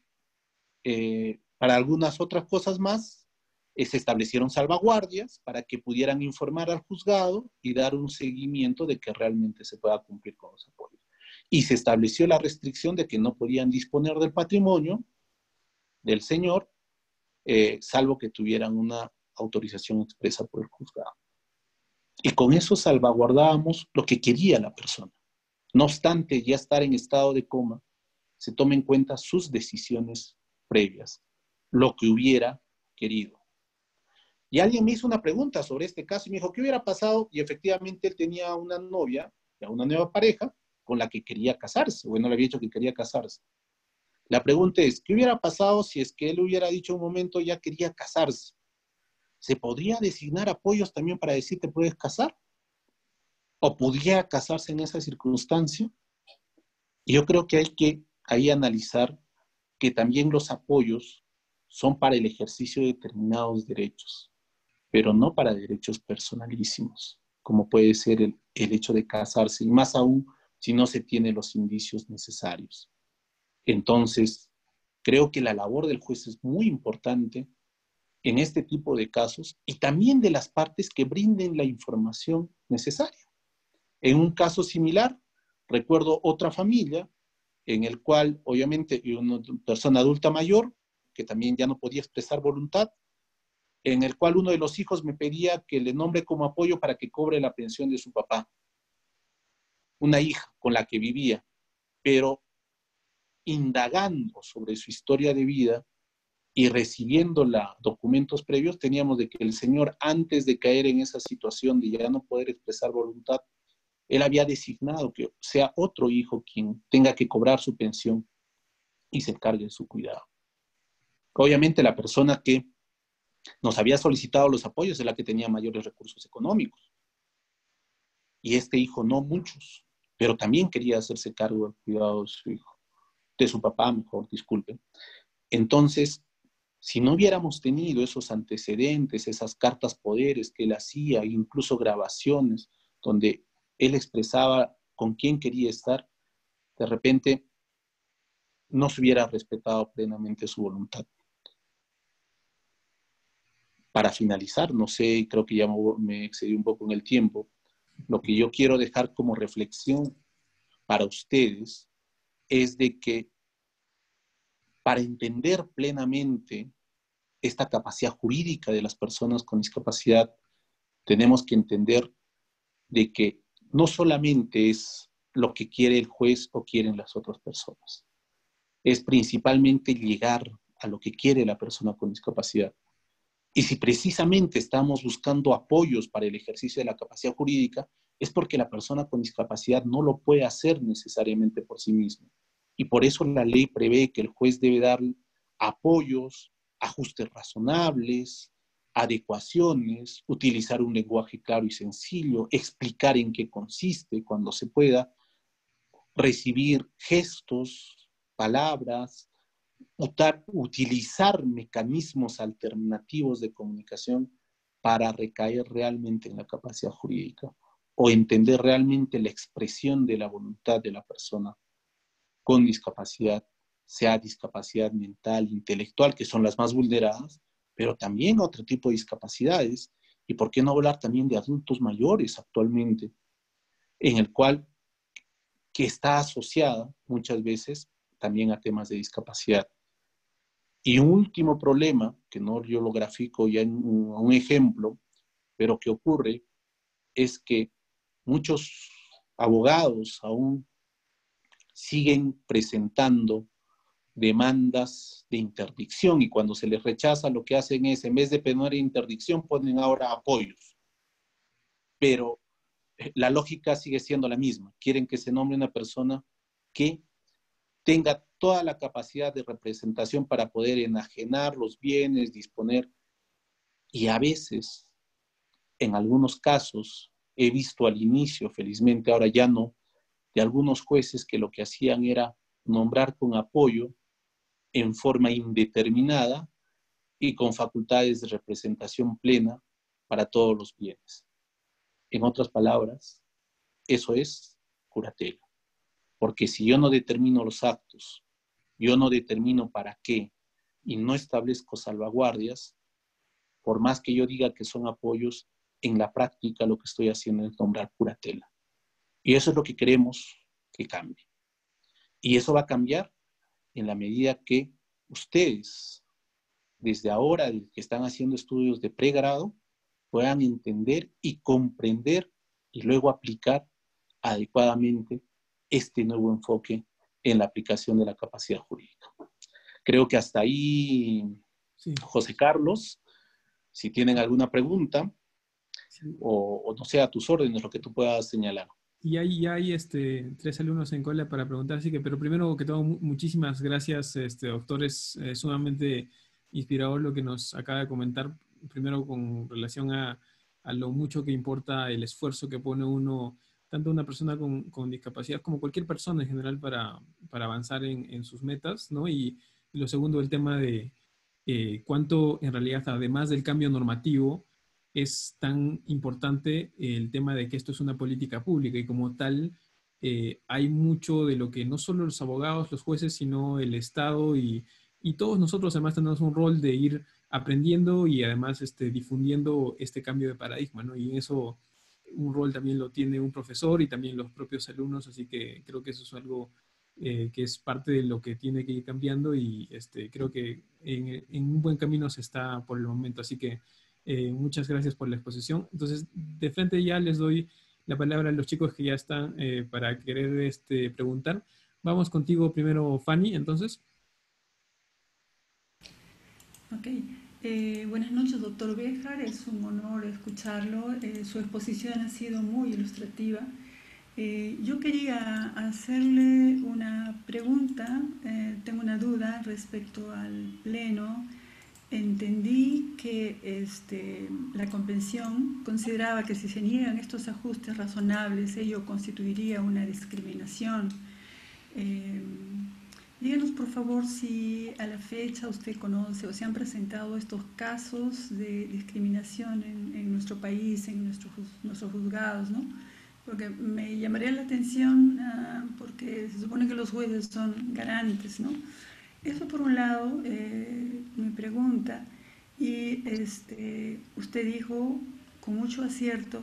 para algunas otras cosas más, se establecieron salvaguardias para que pudieran informar al juzgado y dar un seguimiento de que realmente se pueda cumplir con los apoyos. Y se estableció la restricción de que no podían disponer del patrimonio del señor, salvo que tuvieran una autorización expresa por el juzgado. Y con eso salvaguardábamos lo que quería la persona. No obstante ya estar en estado de coma, se toma en cuenta sus decisiones previas, lo que hubiera querido. Y alguien me hizo una pregunta sobre este caso y me dijo, ¿qué hubiera pasado? Y efectivamente él tenía una novia, una nueva pareja, con la que quería casarse. Bueno, le había dicho que quería casarse. La pregunta es, ¿qué hubiera pasado si es que él hubiera dicho un momento ya quería casarse? ¿Se podría designar apoyos también para decir te puedes casar? ¿O podría casarse en esa circunstancia? Y yo creo que hay que ahí analizar que también los apoyos son para el ejercicio de determinados derechos, pero no para derechos personalísimos, como puede ser el hecho de casarse, y más aún si no se tienen los indicios necesarios. Entonces, creo que la labor del juez es muy importante en este tipo de casos y también de las partes que brinden la información necesaria. En un caso similar, recuerdo otra familia en el cual, obviamente, una persona adulta mayor, que también ya no podía expresar voluntad, en el cual uno de los hijos me pedía que le nombre como apoyo para que cobre la pensión de su papá, una hija con la que vivía, pero indagando sobre su historia de vida y recibiendo documentos previos, teníamos de que el señor, antes de caer en esa situación de ya no poder expresar voluntad, él había designado que sea otro hijo quien tenga que cobrar su pensión y se encargue de su cuidado. Obviamente la persona que nos había solicitado los apoyos es la que tenía mayores recursos económicos. Y este hijo no muchos, pero también quería hacerse cargo del cuidado de su hijo, de su papá, mejor, disculpen. Entonces, si no hubiéramos tenido esos antecedentes, esas cartas poderes que él hacía, incluso grabaciones donde él expresaba con quién quería estar, de repente no se hubiera respetado plenamente su voluntad. Para finalizar, no sé, creo que ya me excedí un poco en el tiempo, lo que yo quiero dejar como reflexión para ustedes es de que para entender plenamente esta capacidad jurídica de las personas con discapacidad, tenemos que entender de que no solamente es lo que quiere el juez o quieren las otras personas, es principalmente llegar a lo que quiere la persona con discapacidad. Y si precisamente estamos buscando apoyos para el ejercicio de la capacidad jurídica, es porque la persona con discapacidad no lo puede hacer necesariamente por sí mismo. Y por eso la ley prevé que el juez debe dar apoyos, ajustes razonables, adecuaciones, utilizar un lenguaje claro y sencillo, explicar en qué consiste cuando se pueda, recibir gestos, palabras, utilizar mecanismos alternativos de comunicación para recaer realmente en la capacidad jurídica o entender realmente la expresión de la voluntad de la persona con discapacidad, sea discapacidad mental, intelectual, que son las más vulneradas, pero también otro tipo de discapacidades. Y por qué no hablar también de adultos mayores actualmente, en el cual que está asociada muchas veces también a temas de discapacidad. Y un último problema, que no yo lo grafico ya en un ejemplo, pero que ocurre, es que muchos abogados aún siguen presentando demandas de interdicción y cuando se les rechaza lo que hacen es, en vez de poner interdicción, ponen ahora apoyos. Pero la lógica sigue siendo la misma. Quieren que se nombre una persona que tenga toda la capacidad de representación para poder enajenar los bienes, disponer. Y a veces, en algunos casos, he visto al inicio, felizmente ahora ya no, de algunos jueces que lo que hacían era nombrar con apoyo en forma indeterminada y con facultades de representación plena para todos los bienes. En otras palabras, eso es curatela. Porque si yo no determino los actos, yo no determino para qué y no establezco salvaguardias, por más que yo diga que son apoyos, en la práctica lo que estoy haciendo es nombrar curatela. Y eso es lo que queremos que cambie. Y eso va a cambiar en la medida que ustedes, desde ahora que están haciendo estudios de pregrado, puedan entender y comprender y luego aplicar adecuadamente este nuevo enfoque en la aplicación de la capacidad jurídica. Creo que hasta ahí, Sí, José Carlos, si tienen alguna pregunta sí. o no sé, a tus órdenes, lo que tú puedas señalar. Y hay tres alumnos en cola para preguntar, así que, pero primero que todo, muchísimas gracias, doctor. Es sumamente inspirador lo que nos acaba de comentar, primero con relación a lo mucho que importa el esfuerzo que pone uno, tanto una persona con discapacidad como cualquier persona en general para avanzar en sus metas, ¿no? Y lo segundo, el tema de cuánto en realidad, además del cambio normativo, es tan importante el tema de que esto es una política pública y como tal hay mucho de lo que no solo los abogados, los jueces, sino el Estado y todos nosotros además tenemos un rol de ir aprendiendo y además difundiendo este cambio de paradigma, ¿no? Y en eso un rol también lo tiene un profesor y también los propios alumnos, así que creo que eso es algo que es parte de lo que tiene que ir cambiando y creo que en un buen camino se está por el momento, así que muchas gracias por la exposición. Entonces, de frente ya les doy la palabra a los chicos que ya están para querer preguntar. Vamos contigo primero, Fanny, entonces. Ok. Buenas noches, doctor Béjar. Es un honor escucharlo. Su exposición ha sido muy ilustrativa. Yo quería hacerle una pregunta. Tengo una duda respecto al pleno. Entendí que la convención consideraba que si se niegan estos ajustes razonables, ello constituiría una discriminación. Eh, Díganos por favor si a la fecha usted conoce o se han presentado estos casos de discriminación en nuestro país, en nuestros juzgados, ¿no? Porque me llamaría la atención porque se supone que los jueces son garantes, ¿no? Eso por un lado, mi pregunta. Y usted dijo con mucho acierto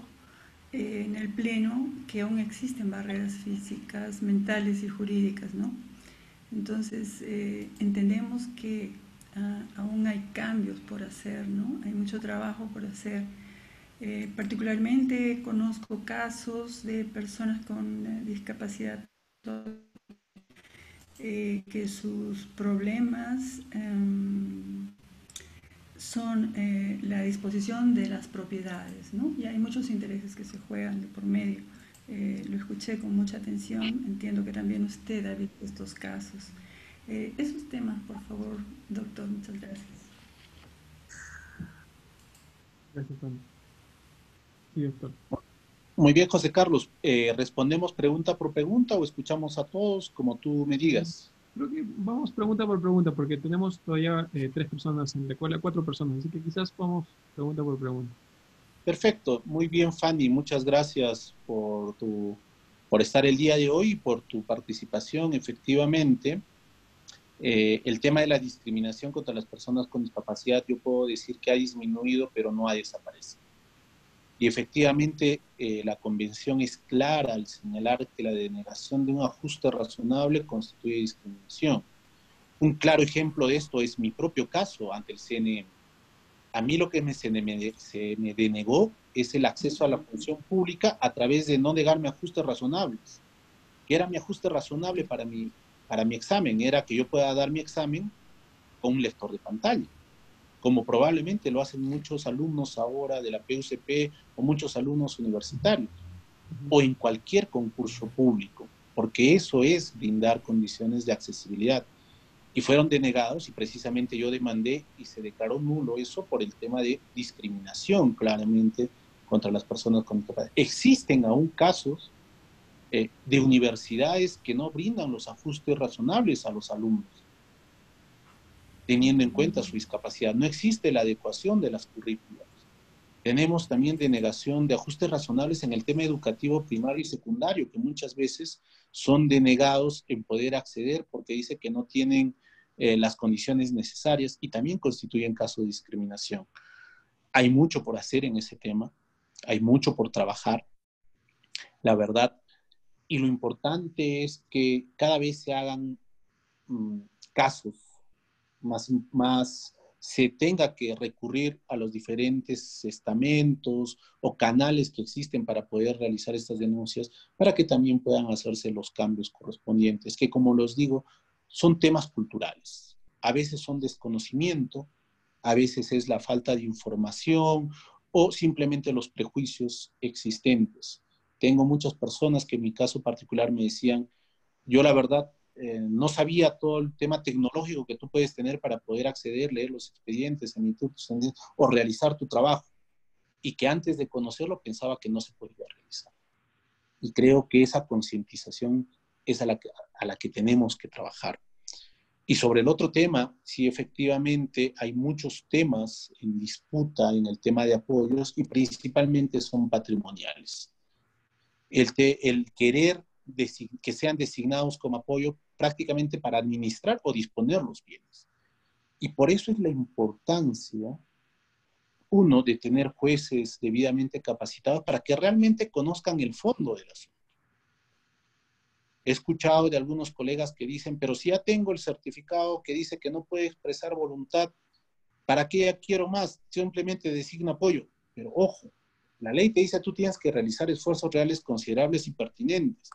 en el Pleno que aún existen barreras físicas, mentales y jurídicas, ¿no? Entonces, entendemos que aún hay cambios por hacer, ¿no? Hay mucho trabajo por hacer. Particularmente conozco casos de personas con discapacidad que sus problemas son la disposición de las propiedades, ¿no? Y hay muchos intereses que se juegan de por medio. Lo escuché con mucha atención, entiendo que también usted ha visto estos casos. Esos temas, por favor, doctor, muchas gracias. Gracias, Fanny. Sí, doctor. Muy bien, José Carlos. ¿Respondemos pregunta por pregunta o escuchamos a todos como tú me digas? Creo que vamos pregunta por pregunta porque tenemos todavía tres personas en la cola, cuatro personas, así que quizás vamos pregunta por pregunta. Perfecto, muy bien, Fanny, muchas gracias por estar el día de hoy y por tu participación. Efectivamente, el tema de la discriminación contra las personas con discapacidad, yo puedo decir que ha disminuido, pero no ha desaparecido. Y efectivamente, la convención es clara al señalar que la denegación de un ajuste razonable constituye discriminación. Un claro ejemplo de esto es mi propio caso ante el CNM. A mí lo que se me denegó es el acceso a la función pública a través de no negarme ajustes razonables. ¿Qué era mi ajuste razonable para mi examen? Era que yo pueda dar mi examen con un lector de pantalla, como probablemente lo hacen muchos alumnos ahora de la PUCP o muchos alumnos universitarios, o en cualquier concurso público, porque eso es brindar condiciones de accesibilidad. Y fueron denegados y precisamente yo demandé y se declaró nulo eso por el tema de discriminación claramente contra las personas con discapacidad. Existen aún casos de universidades que no brindan los ajustes razonables a los alumnos, teniendo en cuenta su discapacidad. No existe la adecuación de las currículas. Tenemos también denegación de ajustes razonables en el tema educativo primario y secundario, que muchas veces son denegados en poder acceder porque dice que no tienen las condiciones necesarias y también constituyen caso de discriminación. Hay mucho por hacer en ese tema, hay mucho por trabajar, la verdad, y lo importante es que cada vez se hagan casos más se tenga que recurrir a los diferentes estamentos o canales que existen para poder realizar estas denuncias, para que también puedan hacerse los cambios correspondientes, que como los digo, son temas culturales. A veces son desconocimiento, a veces es la falta de información o simplemente los prejuicios existentes. Tengo muchas personas que en mi caso particular me decían, yo la verdad no sabía todo el tema tecnológico que tú puedes tener para poder acceder, leer los expedientes, emitir tus sentencias o realizar tu trabajo. Y que antes de conocerlo pensaba que no se podía realizar. Y creo que esa concientización es a la que tenemos que trabajar. Y sobre el otro tema, sí, efectivamente hay muchos temas en disputa en el tema de apoyos y principalmente son patrimoniales. El querer que sean designados como apoyo prácticamente para administrar o disponer los bienes. Y por eso es la importancia, uno, de tener jueces debidamente capacitados para que realmente conozcan el fondo del asunto. He escuchado de algunos colegas que dicen, pero si ya tengo el certificado que dice que no puede expresar voluntad, ¿para qué quiero más? Simplemente designo apoyo. Pero ojo, la ley te dice tú tienes que realizar esfuerzos reales considerables y pertinentes.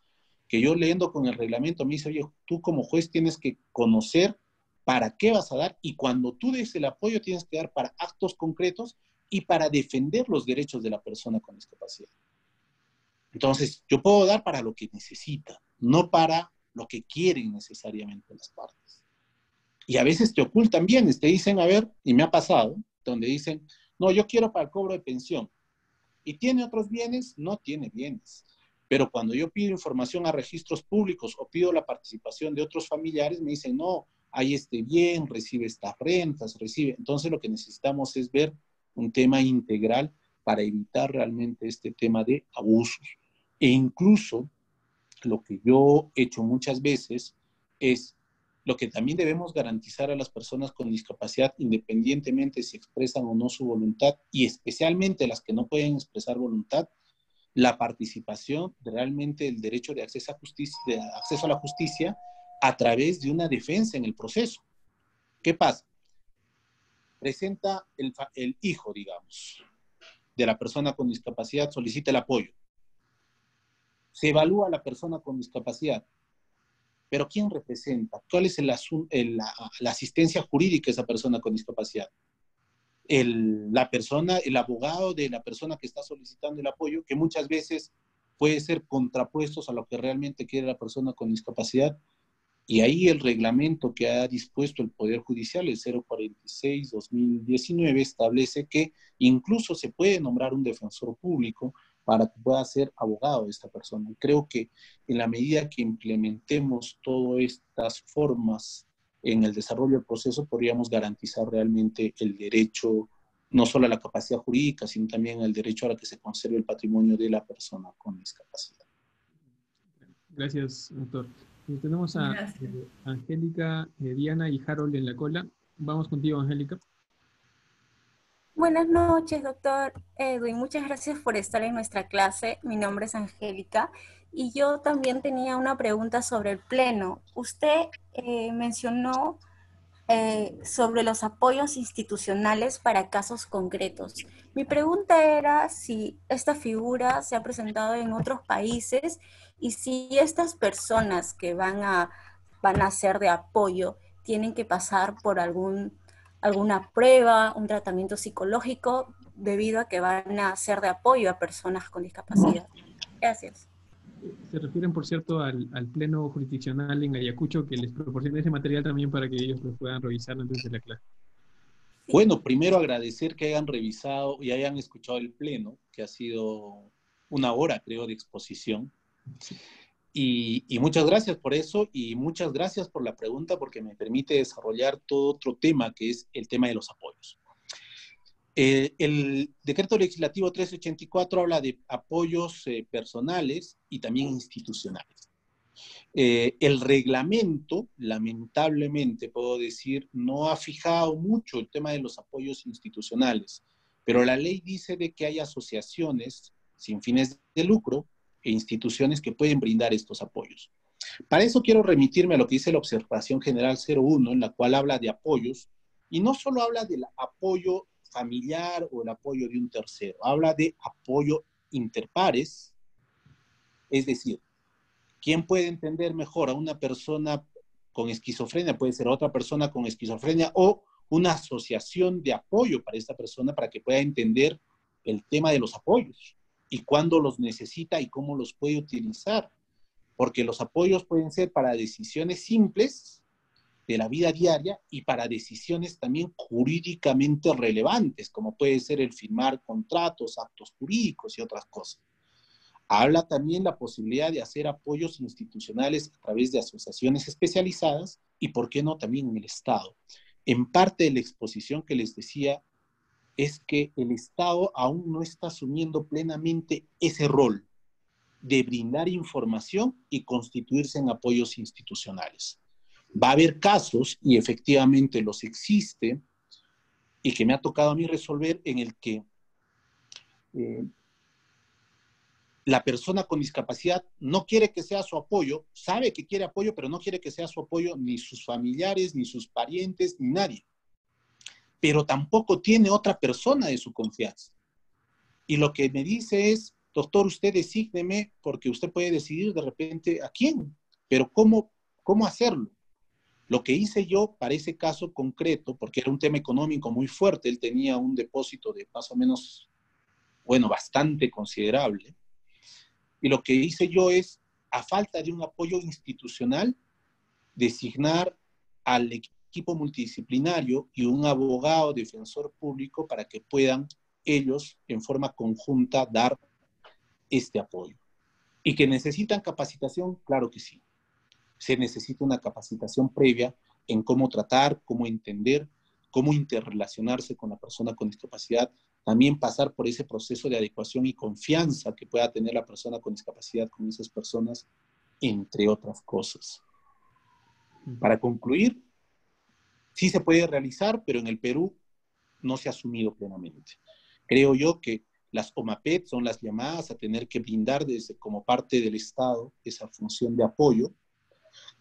Que yo leyendo con el reglamento me dice, oye, tú como juez tienes que conocer para qué vas a dar y cuando tú des el apoyo tienes que dar para actos concretos y para defender los derechos de la persona con discapacidad. Entonces, yo puedo dar para lo que necesita, no para lo que quieren necesariamente las partes. Y a veces te ocultan bienes, te dicen, a ver, y me ha pasado, donde dicen, no, yo quiero para el cobro de pensión. ¿Y tiene otros bienes? No tiene bienes. Pero cuando yo pido información a registros públicos o pido la participación de otros familiares, me dicen, no, hay este bien, recibe estas rentas, recibe. Entonces lo que necesitamos es ver un tema integral para evitar realmente este tema de abusos. E incluso lo que yo he hecho muchas veces es lo que también debemos garantizar a las personas con discapacidad, independientemente si expresan o no su voluntad, y especialmente las que no pueden expresar voluntad, la participación de realmente el derecho de acceso a la justicia a través de una defensa en el proceso. ¿Qué pasa? Presenta el hijo, digamos, de la persona con discapacidad, solicita el apoyo. Se evalúa a la persona con discapacidad. Pero ¿quién representa? ¿Cuál es la asistencia jurídica de esa persona con discapacidad? El abogado de la persona que está solicitando el apoyo, que muchas veces puede ser contrapuestos a lo que realmente quiere la persona con discapacidad. Y ahí el reglamento que ha dispuesto el Poder Judicial, el 046-2019, establece que incluso se puede nombrar un defensor público para que pueda ser abogado de esta persona. Y creo que en la medida que implementemos todas estas formas en el desarrollo del proceso, podríamos garantizar realmente el derecho no solo a la capacidad jurídica, sino también al derecho a la que se conserve el patrimonio de la persona con discapacidad. Gracias, doctor. Tenemos a Gracias. Angélica, Diana y Harold en la cola. Vamos contigo, Angélica. Buenas noches, doctor Edwin. Muchas gracias por estar en nuestra clase. Mi nombre es Angélica y yo también tenía una pregunta sobre el pleno. Usted mencionó sobre los apoyos institucionales para casos concretos. Mi pregunta era si esta figura se ha presentado en otros países y si estas personas que van a ser de apoyo tienen que pasar por alguna prueba, un tratamiento psicológico, debido a que van a ser de apoyo a personas con discapacidad. Gracias. Se refieren, por cierto, al pleno jurisdiccional en Ayacucho, que les proporciona ese material también para que ellos lo puedan revisar antes de la clase. Bueno, primero agradecer que hayan revisado y hayan escuchado el pleno, que ha sido 1 hora, creo, de exposición. Y muchas gracias por eso y muchas gracias por la pregunta, porque me permite desarrollar todo otro tema, que es el tema de los apoyos. El decreto legislativo 1384 habla de apoyos personales y también institucionales. El reglamento, lamentablemente puedo decir, no ha fijado mucho el tema de los apoyos institucionales, pero la ley dice de que hay asociaciones sin fines de lucro e instituciones que pueden brindar estos apoyos. Para eso quiero remitirme a lo que dice la Observación General 01, en la cual habla de apoyos, y no solo habla del apoyo familiar o el apoyo de un tercero, habla de apoyo interpares, es decir, ¿quién puede entender mejor a una persona con esquizofrenia? Puede ser otra persona con esquizofrenia o una asociación de apoyo para esta persona para que pueda entender el tema de los apoyos y cuándo los necesita y cómo los puede utilizar. Porque los apoyos pueden ser para decisiones simples de la vida diaria y para decisiones también jurídicamente relevantes, como puede ser el firmar contratos, actos jurídicos y otras cosas. Habla también la posibilidad de hacer apoyos institucionales a través de asociaciones especializadas y, ¿por qué no?, también en el Estado. En parte de la exposición que les decía es que el Estado aún no está asumiendo plenamente ese rol de brindar información y constituirse en apoyos institucionales. Va a haber casos, y efectivamente los existe, y que me ha tocado a mí resolver, en el que la persona con discapacidad no quiere que sea su apoyo, sabe que quiere apoyo, pero no quiere que sea su apoyo ni sus familiares, ni sus parientes, ni nadie. Pero tampoco tiene otra persona de su confianza. Y lo que me dice es, doctor, usted desígneme, porque usted puede decidir de repente a quién, pero ¿cómo hacerlo? Lo que hice yo para ese caso concreto, porque era un tema económico muy fuerte, él tenía un depósito de más o menos, bueno, bastante considerable, y lo que hice yo es, a falta de un apoyo institucional, designar al equipo multidisciplinario y un abogado defensor público para que puedan ellos en forma conjunta dar este apoyo. ¿Y que necesitan capacitación? Claro que sí. Se necesita una capacitación previa en cómo tratar, cómo entender, cómo interrelacionarse con la persona con discapacidad, también pasar por ese proceso de adecuación y confianza que pueda tener la persona con discapacidad con esas personas, entre otras cosas. Para concluir, sí se puede realizar, pero en el Perú no se ha asumido plenamente. Creo yo que las OMAPET son las llamadas a tener que brindar como parte del Estado esa función de apoyo,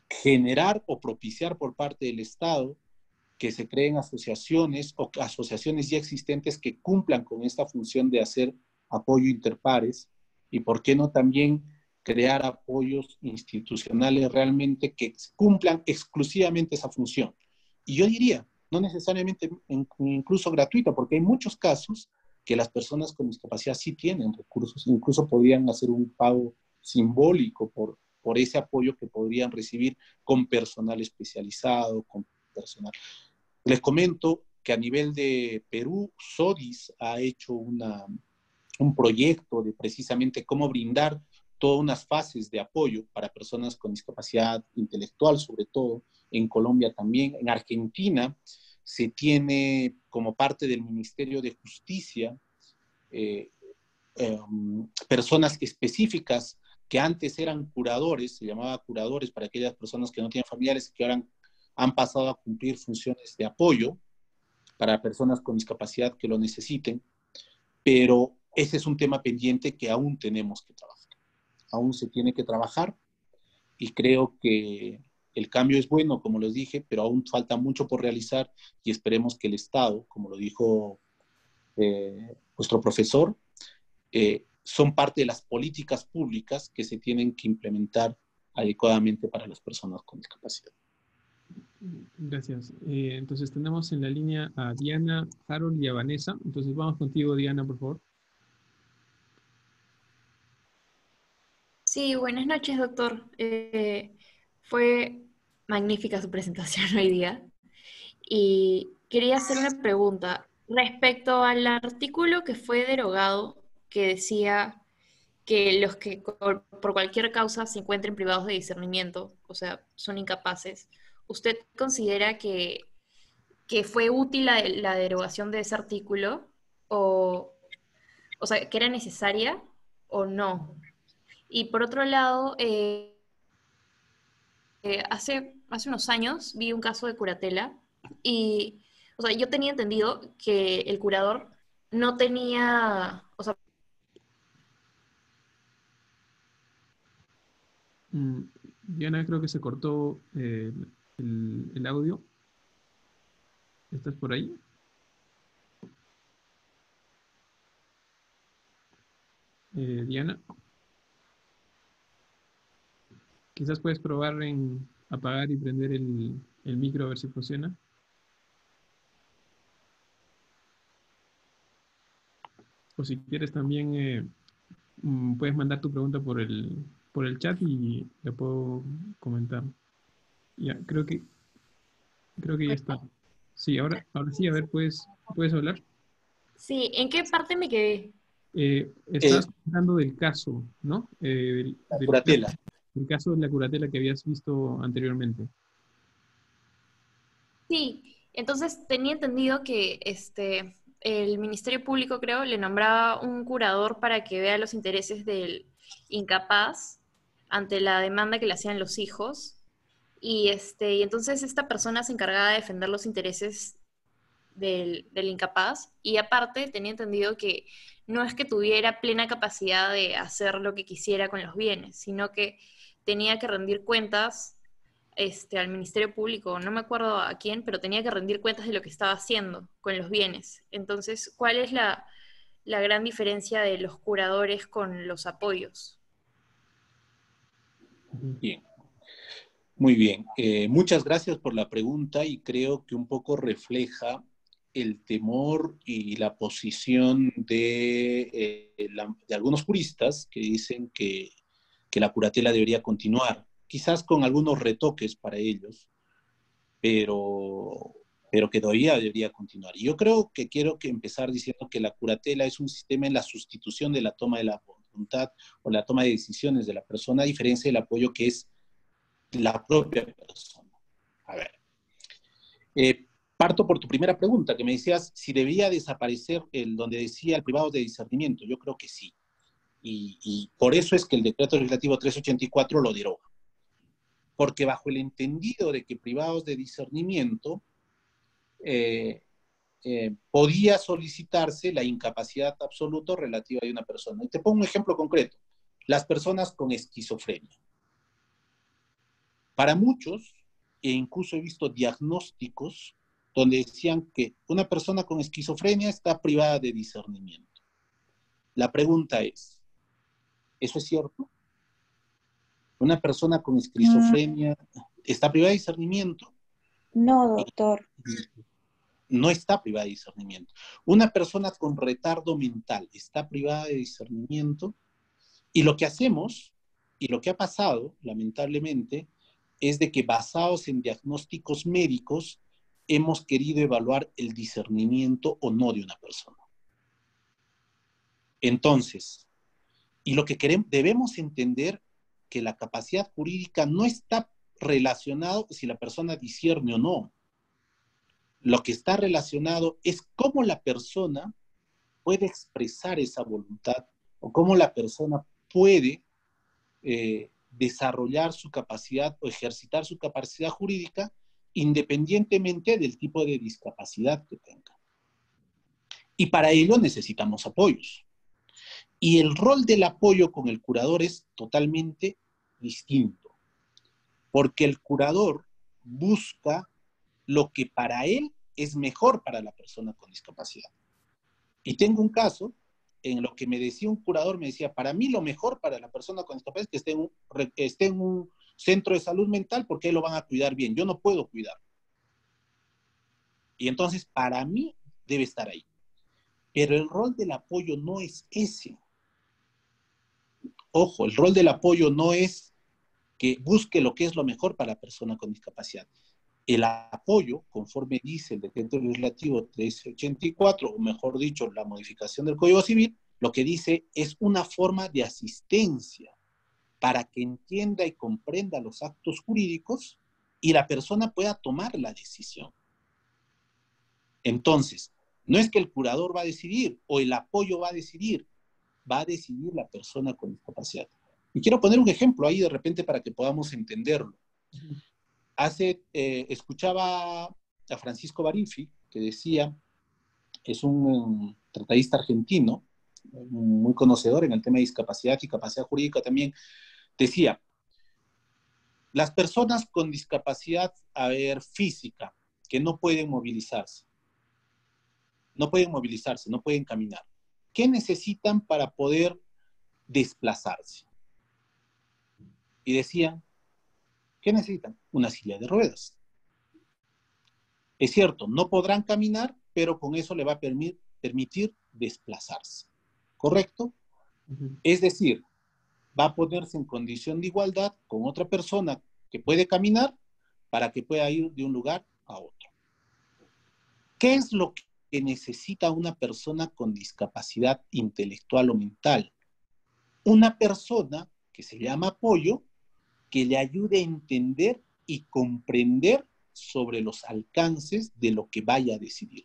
generar o propiciar por parte del Estado que se creen asociaciones o asociaciones ya existentes que cumplan con esta función de hacer apoyo interpares y, ¿por qué no también crear apoyos institucionales realmente que cumplan exclusivamente esa función? Y yo diría, no necesariamente incluso gratuita, porque hay muchos casos que las personas con discapacidad sí tienen recursos, incluso podrían hacer un pago simbólico por ese apoyo que podrían recibir con personal especializado, con personal. Les comento que a nivel de Perú, SODIS ha hecho un proyecto de precisamente cómo brindar todas unas fases de apoyo para personas con discapacidad intelectual, sobre todo, en Colombia también, en Argentina, se tiene como parte del Ministerio de Justicia personas específicas que antes eran curadores, se llamaba curadores para aquellas personas que no tienen familiares y que ahora han pasado a cumplir funciones de apoyo para personas con discapacidad que lo necesiten, pero ese es un tema pendiente que aún tenemos que trabajar. Aún se tiene que trabajar y creo que el cambio es bueno, como les dije, pero aún falta mucho por realizar y esperemos que el Estado, como lo dijo nuestro profesor, son parte de las políticas públicas que se tienen que implementar adecuadamente para las personas con discapacidad. Gracias. Entonces tenemos en la línea a Diana, Harold y a Vanessa. Entonces vamos contigo, Diana, por favor. Sí, buenas noches, doctor. Fue magnífica su presentación hoy día. Y quería hacer una pregunta respecto al artículo que fue derogado, que decía que los que por cualquier causa se encuentren privados de discernimiento, o sea, son incapaces. ¿Usted considera que fue útil la derogación de ese artículo? O sea, que era necesaria o no? Y por otro lado, hace unos años vi un caso de curatela y, o sea, yo tenía entendido que el curador no tenía, o sea, Diana, creo que se cortó el audio. ¿Estás por ahí? Diana, quizás puedes probar en apagar y prender el micro a ver si funciona. O si quieres también puedes mandar tu pregunta por el chat y le puedo comentar. Ya, creo que ya está. Sí, ahora sí, a ver, ¿puedes hablar? sí, ¿en qué parte me quedé? Estabas hablando del caso, ¿no? La curatela. El caso de la curatela que habías visto anteriormente. Sí, entonces tenía entendido que el Ministerio Público, creo, le nombraba un curador para que vea los intereses del incapaz ante la demanda que le hacían los hijos. Y entonces esta persona se encargaba de defender los intereses del incapaz. Y aparte tenía entendido que no es que tuviera plena capacidad de hacer lo que quisiera con los bienes, sino que tenía que rendir cuentas al Ministerio Público, no me acuerdo a quién, pero tenía que rendir cuentas de lo que estaba haciendo con los bienes. Entonces, ¿cuál es la gran diferencia de los curadores con los apoyos? Bien, muy bien. Muchas gracias por la pregunta y creo que un poco refleja el temor y la posición de algunos juristas que dicen que la curatela debería continuar, quizás con algunos retoques para ellos, pero que todavía debería continuar. Y yo creo que quiero empezar diciendo que la curatela es un sistema en la sustitución de la toma de la voluntad o la toma de decisiones de la persona, a diferencia del apoyo que es la propia persona. A ver, parto por tu primera pregunta, que me decías si debía desaparecer el donde decía el privado de discernimiento. Yo creo que sí. Y por eso es que el decreto legislativo 384 lo deroga. Porque bajo el entendido de que privados de discernimiento podía solicitarse la incapacidad absoluta relativa de una persona. Y te pongo un ejemplo concreto. Las personas con esquizofrenia. Para muchos, e incluso he visto diagnósticos donde decían que una persona con esquizofrenia está privada de discernimiento. La pregunta es, ¿eso es cierto? ¿Una persona con esquizofrenia está privada de discernimiento? No, doctor. No está privada de discernimiento. Una persona con retardo mental está privada de discernimiento. Y lo que hacemos, y lo que ha pasado, lamentablemente, es de que basados en diagnósticos médicos, hemos querido evaluar el discernimiento o no de una persona. Entonces, y lo que debemos entender que la capacidad jurídica no está relacionado si la persona discierne o no. lo que está relacionado es cómo la persona puede expresar esa voluntad o cómo la persona puede desarrollar su capacidad o ejercitar su capacidad jurídica independientemente del tipo de discapacidad que tenga. Y para ello necesitamos apoyos. Y el rol del apoyo con el curador es totalmente distinto, porque el curador busca lo que para él es mejor para la persona con discapacidad. Y tengo un caso en lo que me decía un curador, me decía, para mí lo mejor para la persona con discapacidad es que esté en un centro de salud mental porque ahí lo van a cuidar bien, yo no puedo cuidar. Y entonces para mí debe estar ahí. Pero el rol del apoyo no es ese. Ojo, el rol del apoyo no es que busque lo que es lo mejor para la persona con discapacidad. El apoyo, conforme dice el decreto legislativo 1384, o mejor dicho, la modificación del Código Civil, lo que dice es una forma de asistencia para que entienda y comprenda los actos jurídicos y la persona pueda tomar la decisión. Entonces, no es que el curador va a decidir o el apoyo va a decidir la persona con discapacidad. Y quiero poner un ejemplo ahí de repente para que podamos entenderlo. Escuchaba a Francisco Barifi, que decía, es un tratadista argentino, muy conocedor en el tema de discapacidad y capacidad jurídica también, decía, las personas con discapacidad, física, que no pueden movilizarse, no pueden caminar, ¿qué necesitan para poder desplazarse? Y decían, ¿qué necesitan? Una silla de ruedas. Es cierto, no podrán caminar, pero con eso le va a permitir desplazarse. ¿Correcto? Es decir, va a ponerse en condición de igualdad con otra persona que puede caminar para que pueda ir de un lugar a otro. ¿Qué es lo que necesita una persona con discapacidad intelectual o mental? Una persona que se llama apoyo, que le ayude a entender y comprender sobre los alcances de lo que vaya a decidir.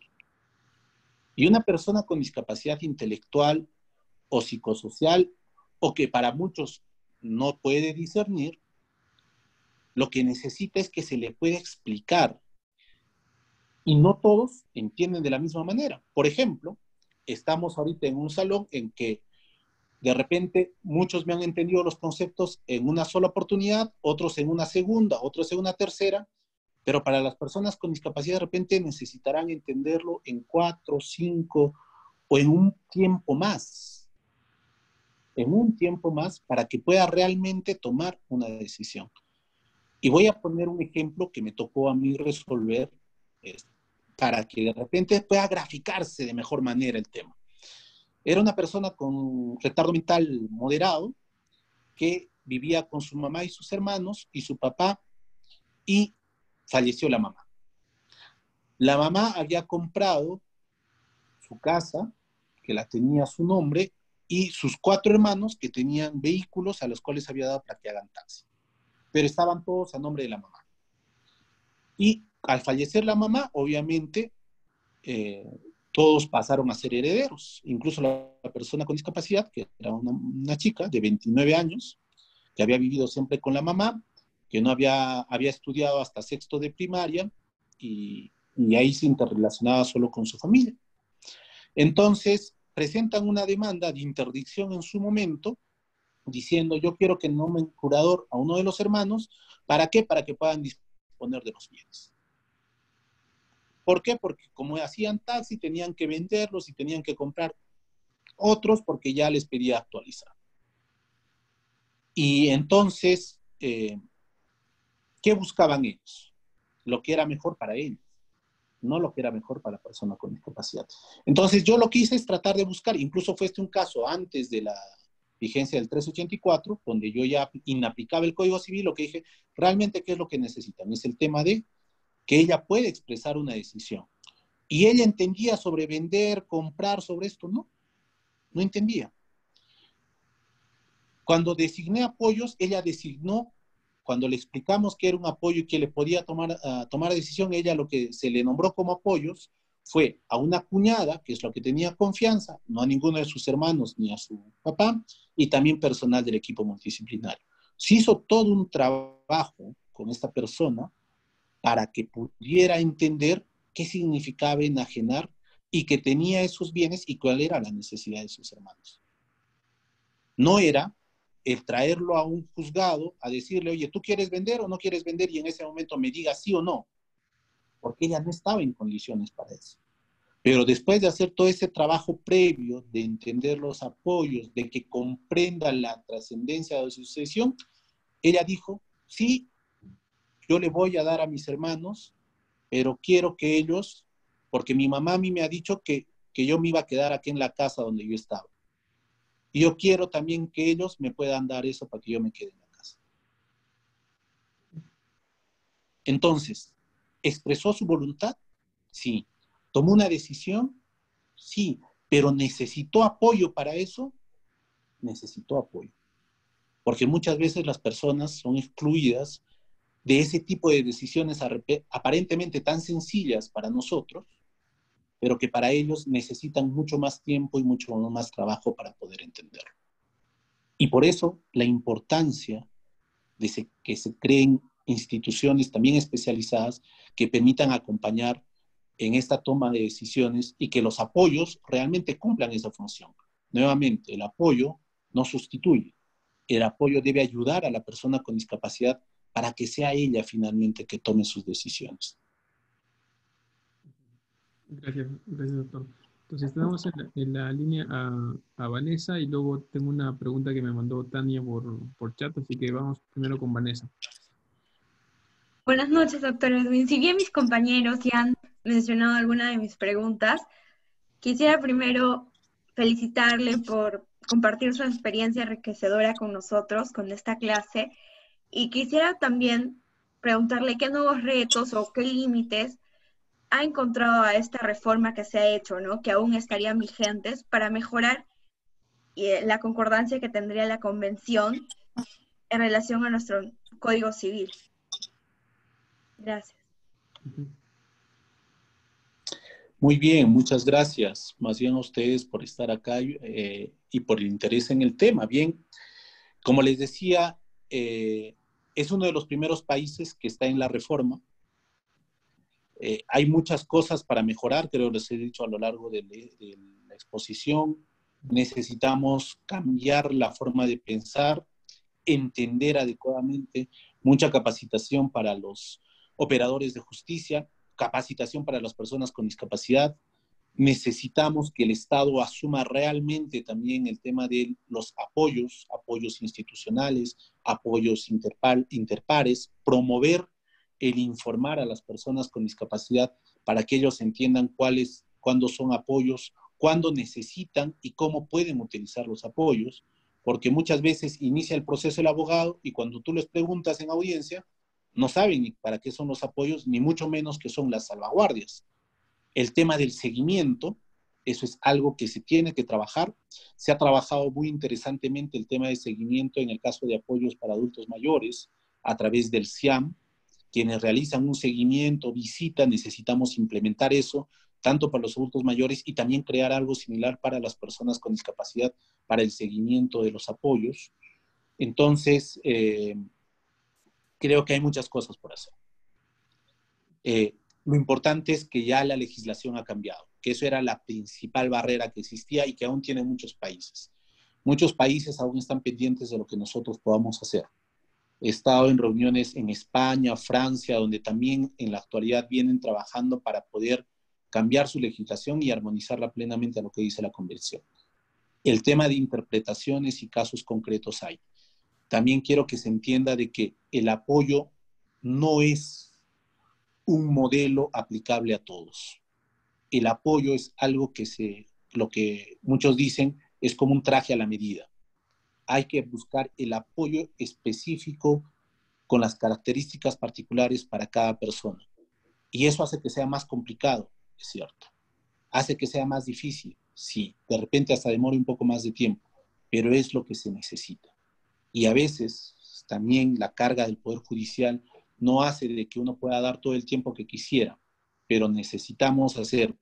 Y una persona con discapacidad intelectual o psicosocial, o que para muchos no puede discernir, lo que necesita es que se le pueda explicar. Y no todos entienden de la misma manera. Por ejemplo, estamos ahorita en un salón en que de repente muchos me han entendido los conceptos en una sola oportunidad, otros en una segunda, otros en una tercera, pero para las personas con discapacidad de repente necesitarán entenderlo en 4, 5 o en un tiempo más. En un tiempo más para que pueda realmente tomar una decisión. Y voy a poner un ejemplo que me tocó a mí resolver para que de repente pueda graficarse de mejor manera el tema. Era una persona con retardo mental moderado que vivía con su mamá y sus hermanos y su papá, y falleció la mamá. La mamá había comprado su casa, que la tenía a su nombre, y sus 4 hermanos que tenían vehículos a los cuales había dado para que hagan taxi. Pero estaban todos a nombre de la mamá. Y al fallecer la mamá, obviamente, todos pasaron a ser herederos. Incluso la persona con discapacidad, que era una chica de 29 años, que había vivido siempre con la mamá, que no había estudiado hasta 6º de primaria, y ahí se interrelacionaba solo con su familia. Entonces, presentan una demanda de interdicción en su momento, diciendo, yo quiero que nombren curador a uno de los hermanos. ¿Para qué? Para que puedan disponer de los bienes. ¿Por qué? Porque como hacían taxi, tenían que venderlos y tenían que comprar otros porque ya les pedía actualizar. Y entonces, ¿qué buscaban ellos? Lo que era mejor para ellos, no lo que era mejor para la persona con discapacidad. Entonces yo lo que hice es tratar de buscar, incluso fue un caso antes de la vigencia del 384, donde yo ya inaplicaba el Código Civil, lo que dije, realmente, ¿qué es lo que necesitan? Es el tema de que ella puede expresar una decisión. Y ella entendía sobre vender, comprar, sobre esto, no entendía. Cuando designé apoyos, ella designó cuando le explicamos que era un apoyo y que le podía tomar decisión, ella lo que se le nombró como apoyos fue a una cuñada, que es lo que tenía confianza, no a ninguno de sus hermanos ni a su papá, y también personal del equipo multidisciplinario. Se hizo todo un trabajo con esta persona para que pudiera entender qué significaba enajenar y que tenía esos bienes y cuál era la necesidad de sus hermanos. No era el traerlo a un juzgado a decirle, oye, ¿tú quieres vender o no quieres vender? Y en ese momento me diga sí o no, porque ella no estaba en condiciones para eso. Pero después de hacer todo ese trabajo previo, de entender los apoyos, de que comprenda la trascendencia de su sucesión, ella dijo, sí, yo le voy a dar a mis hermanos, pero quiero que ellos, porque mi mamá a mí me ha dicho que yo me iba a quedar aquí en la casa donde yo estaba. Y yo quiero también que ellos me puedan dar eso para que yo me quede en la casa. Entonces, ¿expresó su voluntad? Sí. ¿Tomó una decisión? Sí. ¿Pero necesitó apoyo para eso? Necesitó apoyo. Porque muchas veces las personas son excluidas de ese tipo de decisiones aparentemente tan sencillas para nosotros, pero que para ellos necesitan mucho más tiempo y mucho más trabajo para poder entenderlo. Y por eso la importancia de que se creen instituciones también especializadas que permitan acompañar en esta toma de decisiones y que los apoyos realmente cumplan esa función. Nuevamente, el apoyo no sustituye. El apoyo debe ayudar a la persona con discapacidad para que sea ella finalmente que tome sus decisiones. Gracias, doctor. Entonces tenemos en la línea a Vanessa y luego tengo una pregunta que me mandó Tania por chat, así que vamos primero con Vanessa. Buenas noches, doctor Edwin. Si bien mis compañeros ya han mencionado algunas de mis preguntas, quisiera primero felicitarle por compartir su experiencia enriquecedora con nosotros, con esta clase, y quisiera también preguntarle qué nuevos retos o qué límites ha encontrado a esta reforma que se ha hecho, ¿no? Que aún estarían vigentes para mejorar la concordancia que tendría la convención en relación a nuestro Código Civil. Gracias. Muy bien, muchas gracias. Más bien a ustedes por estar acá y por el interés en el tema. Bien, como les decía, es uno de los primeros países que está en la reforma. Hay muchas cosas para mejorar, creo que les he dicho a lo largo de la exposición. Necesitamos cambiar la forma de pensar, entender adecuadamente, mucha capacitación para los operadores de justicia, capacitación para las personas con discapacidad. Necesitamos que el Estado asuma realmente también el tema de los apoyos institucionales, apoyos interpares, promover el informar a las personas con discapacidad para que ellos entiendan cuándo son apoyos, cuándo necesitan y cómo pueden utilizar los apoyos, porque muchas veces inicia el proceso el abogado y cuando tú les preguntas en audiencia, no saben ni para qué son los apoyos, ni mucho menos qué son las salvaguardias. El tema del seguimiento, eso es algo que se tiene que trabajar. Se ha trabajado muy interesantemente el tema de seguimiento en el caso de apoyos para adultos mayores a través del SIAM. Quienes realizan un seguimiento, visita, necesitamos implementar eso, tanto para los adultos mayores y también crear algo similar para las personas con discapacidad, para el seguimiento de los apoyos. Entonces, creo que hay muchas cosas por hacer. Lo importante es que ya la legislación ha cambiado, que eso era la principal barrera que existía y que aún tienen muchos países. Muchos países aún están pendientes de lo que nosotros podamos hacer. He estado en reuniones en España, Francia, donde también en la actualidad vienen trabajando para poder cambiar su legislación y armonizarla plenamente a lo que dice la Convención. El tema de interpretaciones y casos concretos hay. También quiero que se entienda de que el apoyo no es un modelo aplicable a todos. El apoyo es algo lo que muchos dicen, es como un traje a la medida. Hay que buscar el apoyo específico con las características particulares para cada persona. Y eso hace que sea más complicado, es cierto. Hace que sea más difícil, sí. De repente hasta demora un poco más de tiempo, pero es lo que se necesita. Y a veces también la carga del Poder Judicial no hace de que uno pueda dar todo el tiempo que quisiera, pero necesitamos hacer.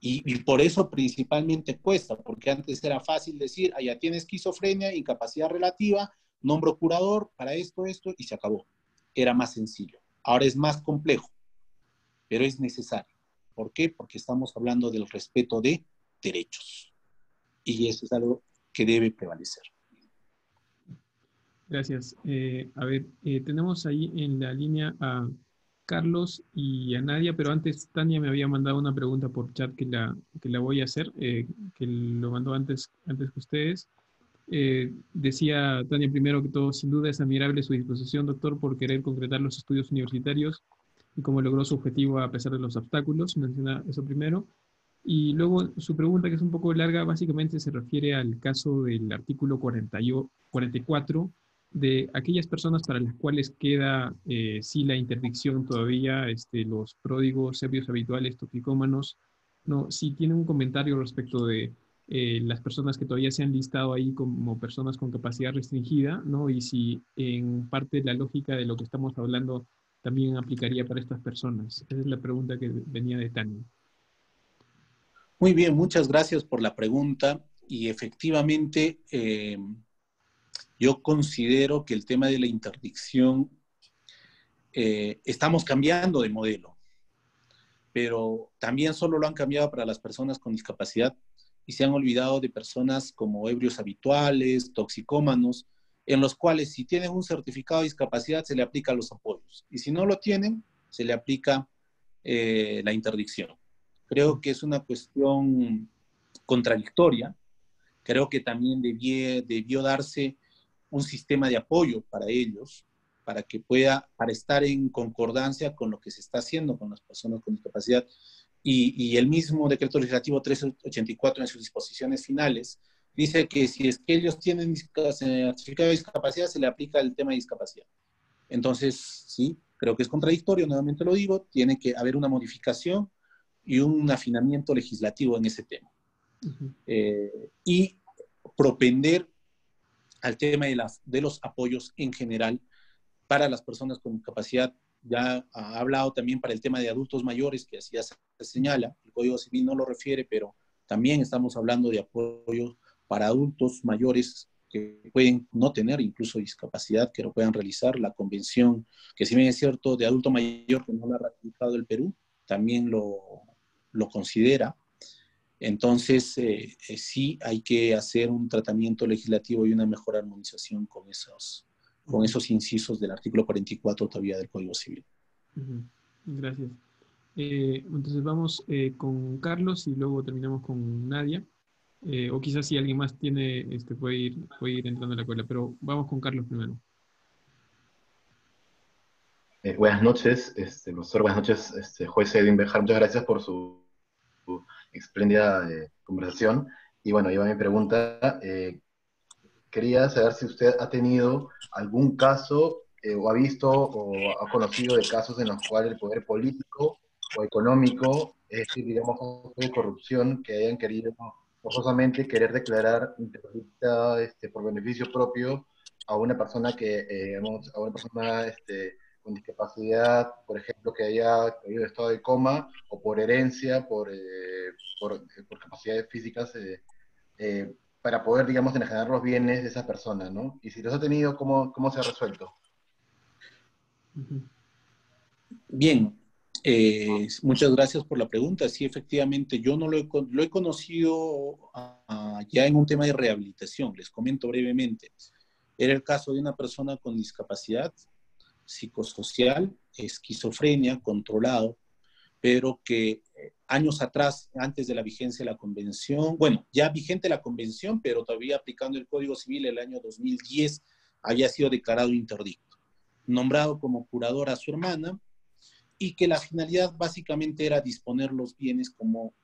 Y por eso principalmente cuesta, porque antes era fácil decir, ah, ya tiene esquizofrenia, incapacidad relativa, nombro curador para esto, y se acabó. Era más sencillo. Ahora es más complejo, pero es necesario. ¿Por qué? Porque estamos hablando del respeto de derechos. Y eso es algo que debe prevalecer. Gracias. A ver, tenemos ahí en la línea a Carlos y a Nadia, pero antes Tania me había mandado una pregunta por chat que la voy a hacer, que lo mandó antes que ustedes. Decía Tania primero que todo, sin duda es admirable su disposición, doctor, por querer concretar los estudios universitarios y cómo logró su objetivo a pesar de los obstáculos. Menciona eso primero. Y luego su pregunta, que es un poco larga, básicamente se refiere al caso del artículo 44 de aquellas personas para las cuales queda sí la interdicción todavía, los pródigos, ebrios habituales, toxicómanos. No, si tiene un comentario respecto de las personas que todavía se han listado ahí como personas con capacidad restringida, ¿no? Y si en parte la lógica de lo que estamos hablando también aplicaría para estas personas. Esa es la pregunta que venía de Tania. Muy bien, muchas gracias por la pregunta. Y efectivamente, yo considero que el tema de la interdicción, estamos cambiando de modelo, pero también solo lo han cambiado para las personas con discapacidad y se han olvidado de personas como ebrios habituales, toxicómanos, en los cuales si tienen un certificado de discapacidad se le aplica los apoyos y si no lo tienen, se le aplica la interdicción. Creo que es una cuestión contradictoria. Creo que también debió darse un sistema de apoyo para ellos, para estar en concordancia con lo que se está haciendo con las personas con discapacidad. Y el mismo decreto legislativo 384 en sus disposiciones finales dice que si es que ellos tienen certificado de discapacidad, se le aplica el tema de discapacidad. Entonces, sí, creo que es contradictorio, nuevamente lo digo, tiene que haber una modificación y un afinamiento legislativo en ese tema. Y propender al tema de los apoyos en general para las personas con discapacidad. Ya ha hablado también para el tema de adultos mayores, que así se señala, el Código Civil no lo refiere, pero también estamos hablando de apoyos para adultos mayores que pueden no tener incluso discapacidad, que lo puedan realizar. La convención, que si bien es cierto, de adulto mayor que no la ha ratificado el Perú, también lo considera. Entonces, sí hay que hacer un tratamiento legislativo y una mejor armonización con esos incisos del artículo 44 todavía del Código Civil. Gracias. Entonces vamos con Carlos y luego terminamos con Nadia. O quizás si alguien más tiene, puede ir entrando a la cola, pero vamos con Carlos primero. Buenas noches, profesor, buenas noches, juez Edwin Bejar, muchas gracias por su espléndida conversación. Y bueno, iba mi pregunta. Quería saber si usted ha tenido algún caso o ha visto o ha conocido de casos en los cuales el poder político o económico, es decir, digamos, de corrupción, que hayan querido forzosamente querer declarar interdicta por beneficio propio a una persona con discapacidad, por ejemplo, que haya caído en estado de coma, o por herencia, por capacidades físicas, para poder, digamos, enajenar los bienes de esa persona, ¿no? Y si los ha tenido, ¿cómo se ha resuelto? Bien, muchas gracias por la pregunta. Sí, efectivamente, yo no lo he conocido ya en un tema de rehabilitación. Les comento brevemente. Era el caso de una persona con discapacidad psicosocial, esquizofrenia, controlado, pero que años atrás, antes de la vigencia de la convención, bueno, ya vigente la convención, pero todavía aplicando el Código Civil el año 2010, había sido declarado interdicto, nombrado como curador a su hermana, y que la finalidad básicamente era disponer los bienes como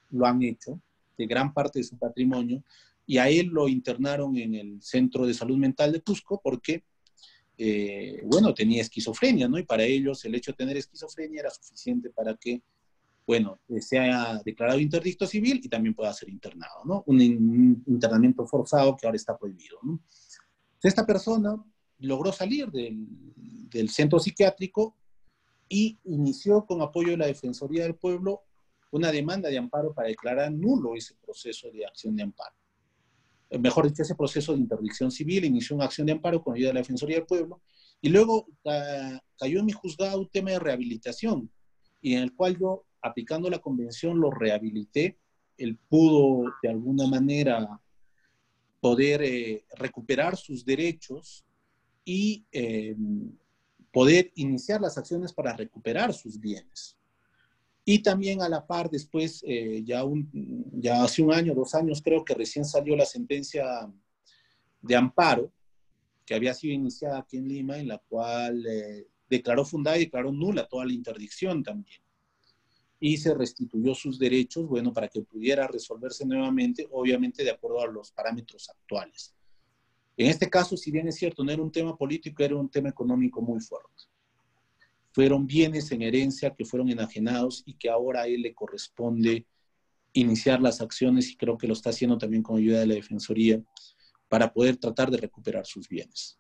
lo han hecho, de gran parte de su patrimonio, y a él lo internaron en el Centro de Salud Mental de Cusco porque bueno, tenía esquizofrenia, ¿no? Y para ellos el hecho de tener esquizofrenia era suficiente para que, bueno, sea declarado interdicto civil y también pueda ser internado, ¿no? Un internamiento forzado que ahora está prohibido, ¿no? Esta persona logró salir del centro psiquiátrico y inició con apoyo de la Defensoría del Pueblo una demanda de amparo para declarar nulo ese proceso de acción de amparo. Mejor dicho, ese proceso de interdicción civil, inició una acción de amparo con ayuda de la Defensoría del Pueblo, y luego cayó en mi juzgado un tema de rehabilitación, y en el cual yo, aplicando la convención, lo rehabilité. Él pudo, de alguna manera, poder recuperar sus derechos y poder iniciar las acciones para recuperar sus bienes. Y también a la par, después, ya hace un año, 2 años, creo que recién salió la sentencia de amparo, que había sido iniciada aquí en Lima, en la cual declaró fundada y declaró nula toda la interdicción también. Y se restituyó sus derechos, bueno, para que pudiera resolverse nuevamente, obviamente de acuerdo a los parámetros actuales. En este caso, si bien es cierto, no era un tema político, era un tema económico muy fuerte. Fueron bienes en herencia que fueron enajenados y que ahora a él le corresponde iniciar las acciones, y creo que lo está haciendo también con ayuda de la Defensoría, para poder tratar de recuperar sus bienes.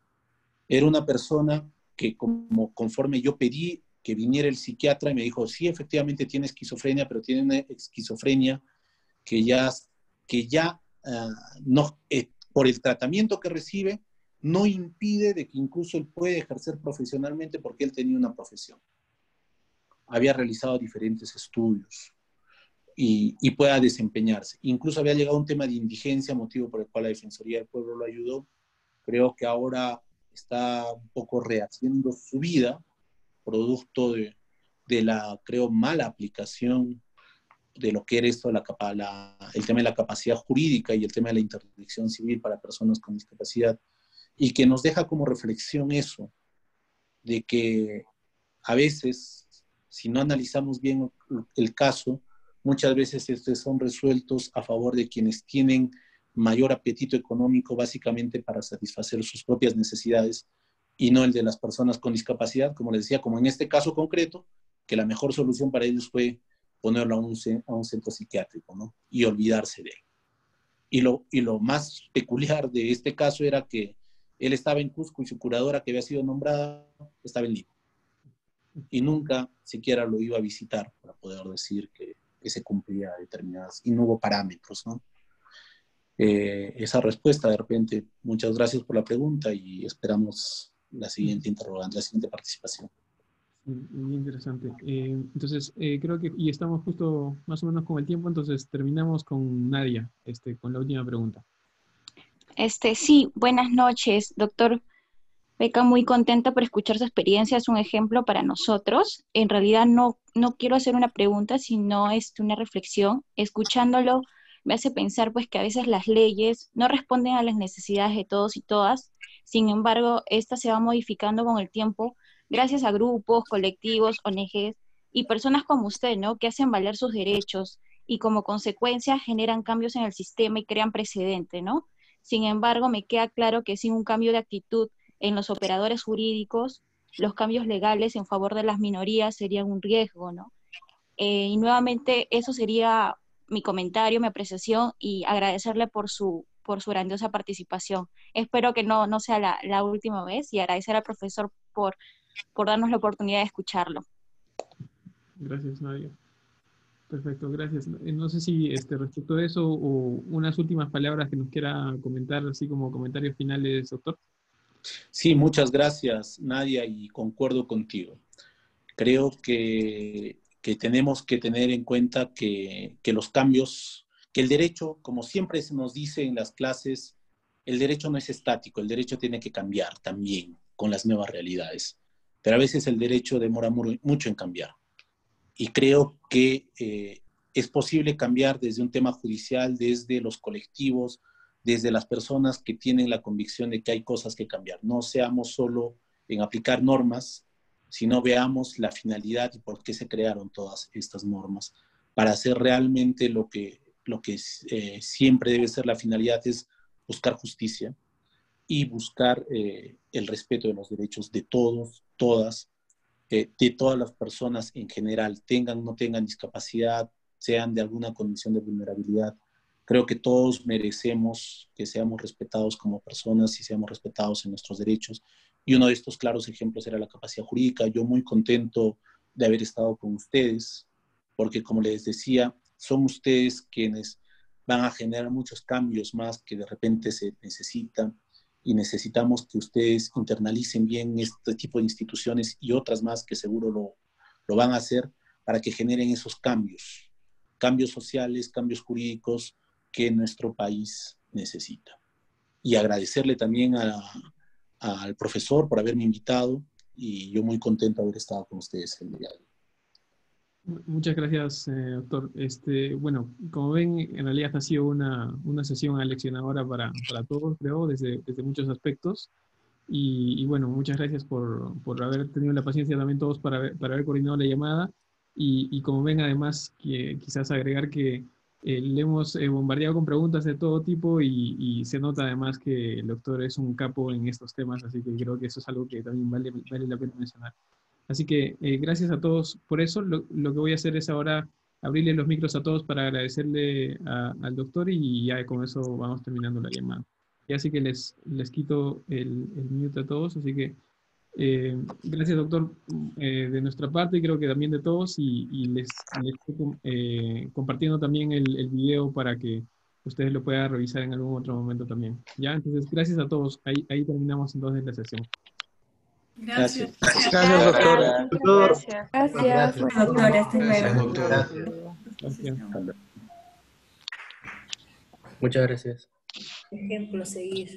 Era una persona que, conforme yo pedí que viniera el psiquiatra, y me dijo, sí, efectivamente tiene esquizofrenia, pero tiene una esquizofrenia que ya no, por el tratamiento que recibe, no impide de que incluso él pueda ejercer profesionalmente, porque él tenía una profesión. Había realizado diferentes estudios y pueda desempeñarse. Incluso había llegado a un tema de indigencia, motivo por el cual la Defensoría del Pueblo lo ayudó. Creo que ahora está un poco rehaciendo su vida, producto de la, creo, mala aplicación de lo que era esto, el tema de la capacidad jurídica y el tema de la interdicción civil para personas con discapacidad, y que nos deja como reflexión eso, de que a veces, si no analizamos bien el caso, muchas veces estos son resueltos a favor de quienes tienen mayor apetito económico, básicamente para satisfacer sus propias necesidades, y no el de las personas con discapacidad, como les decía, como en este caso concreto, que la mejor solución para ellos fue ponerlo a un centro psiquiátrico, ¿no? Y olvidarse de él. Y lo más peculiar de este caso era que él estaba en Cusco y su curadora, que había sido nombrada, estaba en Lima. Y nunca siquiera lo iba a visitar para poder decir que se cumplía determinadas, y no hubo parámetros, ¿no? Esa respuesta, de repente, muchas gracias por la pregunta, y esperamos la siguiente interrogante, la siguiente participación. Muy interesante. Entonces, creo que, y estamos justo más o menos con el tiempo, entonces terminamos con Nadia, con la última pregunta. Sí, buenas noches, doctor Beca, muy contenta por escuchar su experiencia, es un ejemplo para nosotros. En realidad no quiero hacer una pregunta, sino una reflexión. Escuchándolo me hace pensar pues que a veces las leyes no responden a las necesidades de todos y todas, sin embargo, esta se va modificando con el tiempo gracias a grupos, colectivos, ONGs y personas como usted, ¿no? Que hacen valer sus derechos y como consecuencia generan cambios en el sistema y crean precedente, ¿no? Sin embargo, me queda claro que sin un cambio de actitud en los operadores jurídicos, los cambios legales en favor de las minorías serían un riesgo, ¿no? Y nuevamente eso sería mi comentario, mi apreciación, y agradecerle por su grandiosa participación. Espero que no sea la última vez, y agradecer al profesor por darnos la oportunidad de escucharlo. Gracias, Nadia. Perfecto, gracias. No sé si respecto a eso, o unas últimas palabras que nos quiera comentar, así como comentarios finales, doctor. Sí, muchas gracias, Nadia, y concuerdo contigo. Creo que tenemos que tener en cuenta que los cambios, que el derecho, como siempre se nos dice en las clases, el derecho no es estático, el derecho tiene que cambiar también con las nuevas realidades. Pero a veces el derecho demora mucho en cambiar. Y creo que es posible cambiar desde un tema judicial, desde los colectivos, desde las personas que tienen la convicción de que hay cosas que cambiar. No seamos solo en aplicar normas, sino veamos la finalidad y por qué se crearon todas estas normas. Para hacer realmente lo que siempre debe ser la finalidad, es buscar justicia y buscar el respeto de los derechos de todos, todas, de todas las personas en general, tengan o no tengan discapacidad, sean de alguna condición de vulnerabilidad. Creo que todos merecemos que seamos respetados como personas y seamos respetados en nuestros derechos. Y uno de estos claros ejemplos era la capacidad jurídica. Yo muy contento de haber estado con ustedes, porque como les decía, son ustedes quienes van a generar muchos cambios más que de repente se necesitan, y necesitamos que ustedes internalicen bien este tipo de instituciones y otras más que seguro lo van a hacer para que generen esos cambios sociales, cambios jurídicos que nuestro país necesita. Y agradecerle también al profesor por haberme invitado, y yo muy contento de haber estado con ustedes el día de hoy. Muchas gracias, doctor. Bueno, como ven, en realidad ha sido una sesión aleccionadora para todos, creo, desde muchos aspectos. Y bueno, muchas gracias por haber tenido la paciencia también todos para haber coordinado la llamada. Y como ven, además, que quizás agregar que le hemos bombardeado con preguntas de todo tipo, y se nota además que el doctor es un capo en estos temas, así que creo que eso es algo que también vale la pena mencionar. Así que gracias a todos por eso. Lo que voy a hacer es ahora abrirle los micros a todos para agradecerle al doctor, y ya con eso vamos terminando la llamada. Y así que les quito el mute a todos. Así que gracias, doctor, de nuestra parte, y creo que también de todos, y les estoy compartiendo también el video para que ustedes lo puedan revisar en algún otro momento también. ¿Ya? Entonces, gracias a todos. Ahí terminamos entonces la sesión. Gracias. Gracias, doctora. Gracias. Gracias, doctor. Hasta luego. Gracias. Muchas gracias. Ejemplo, seguir.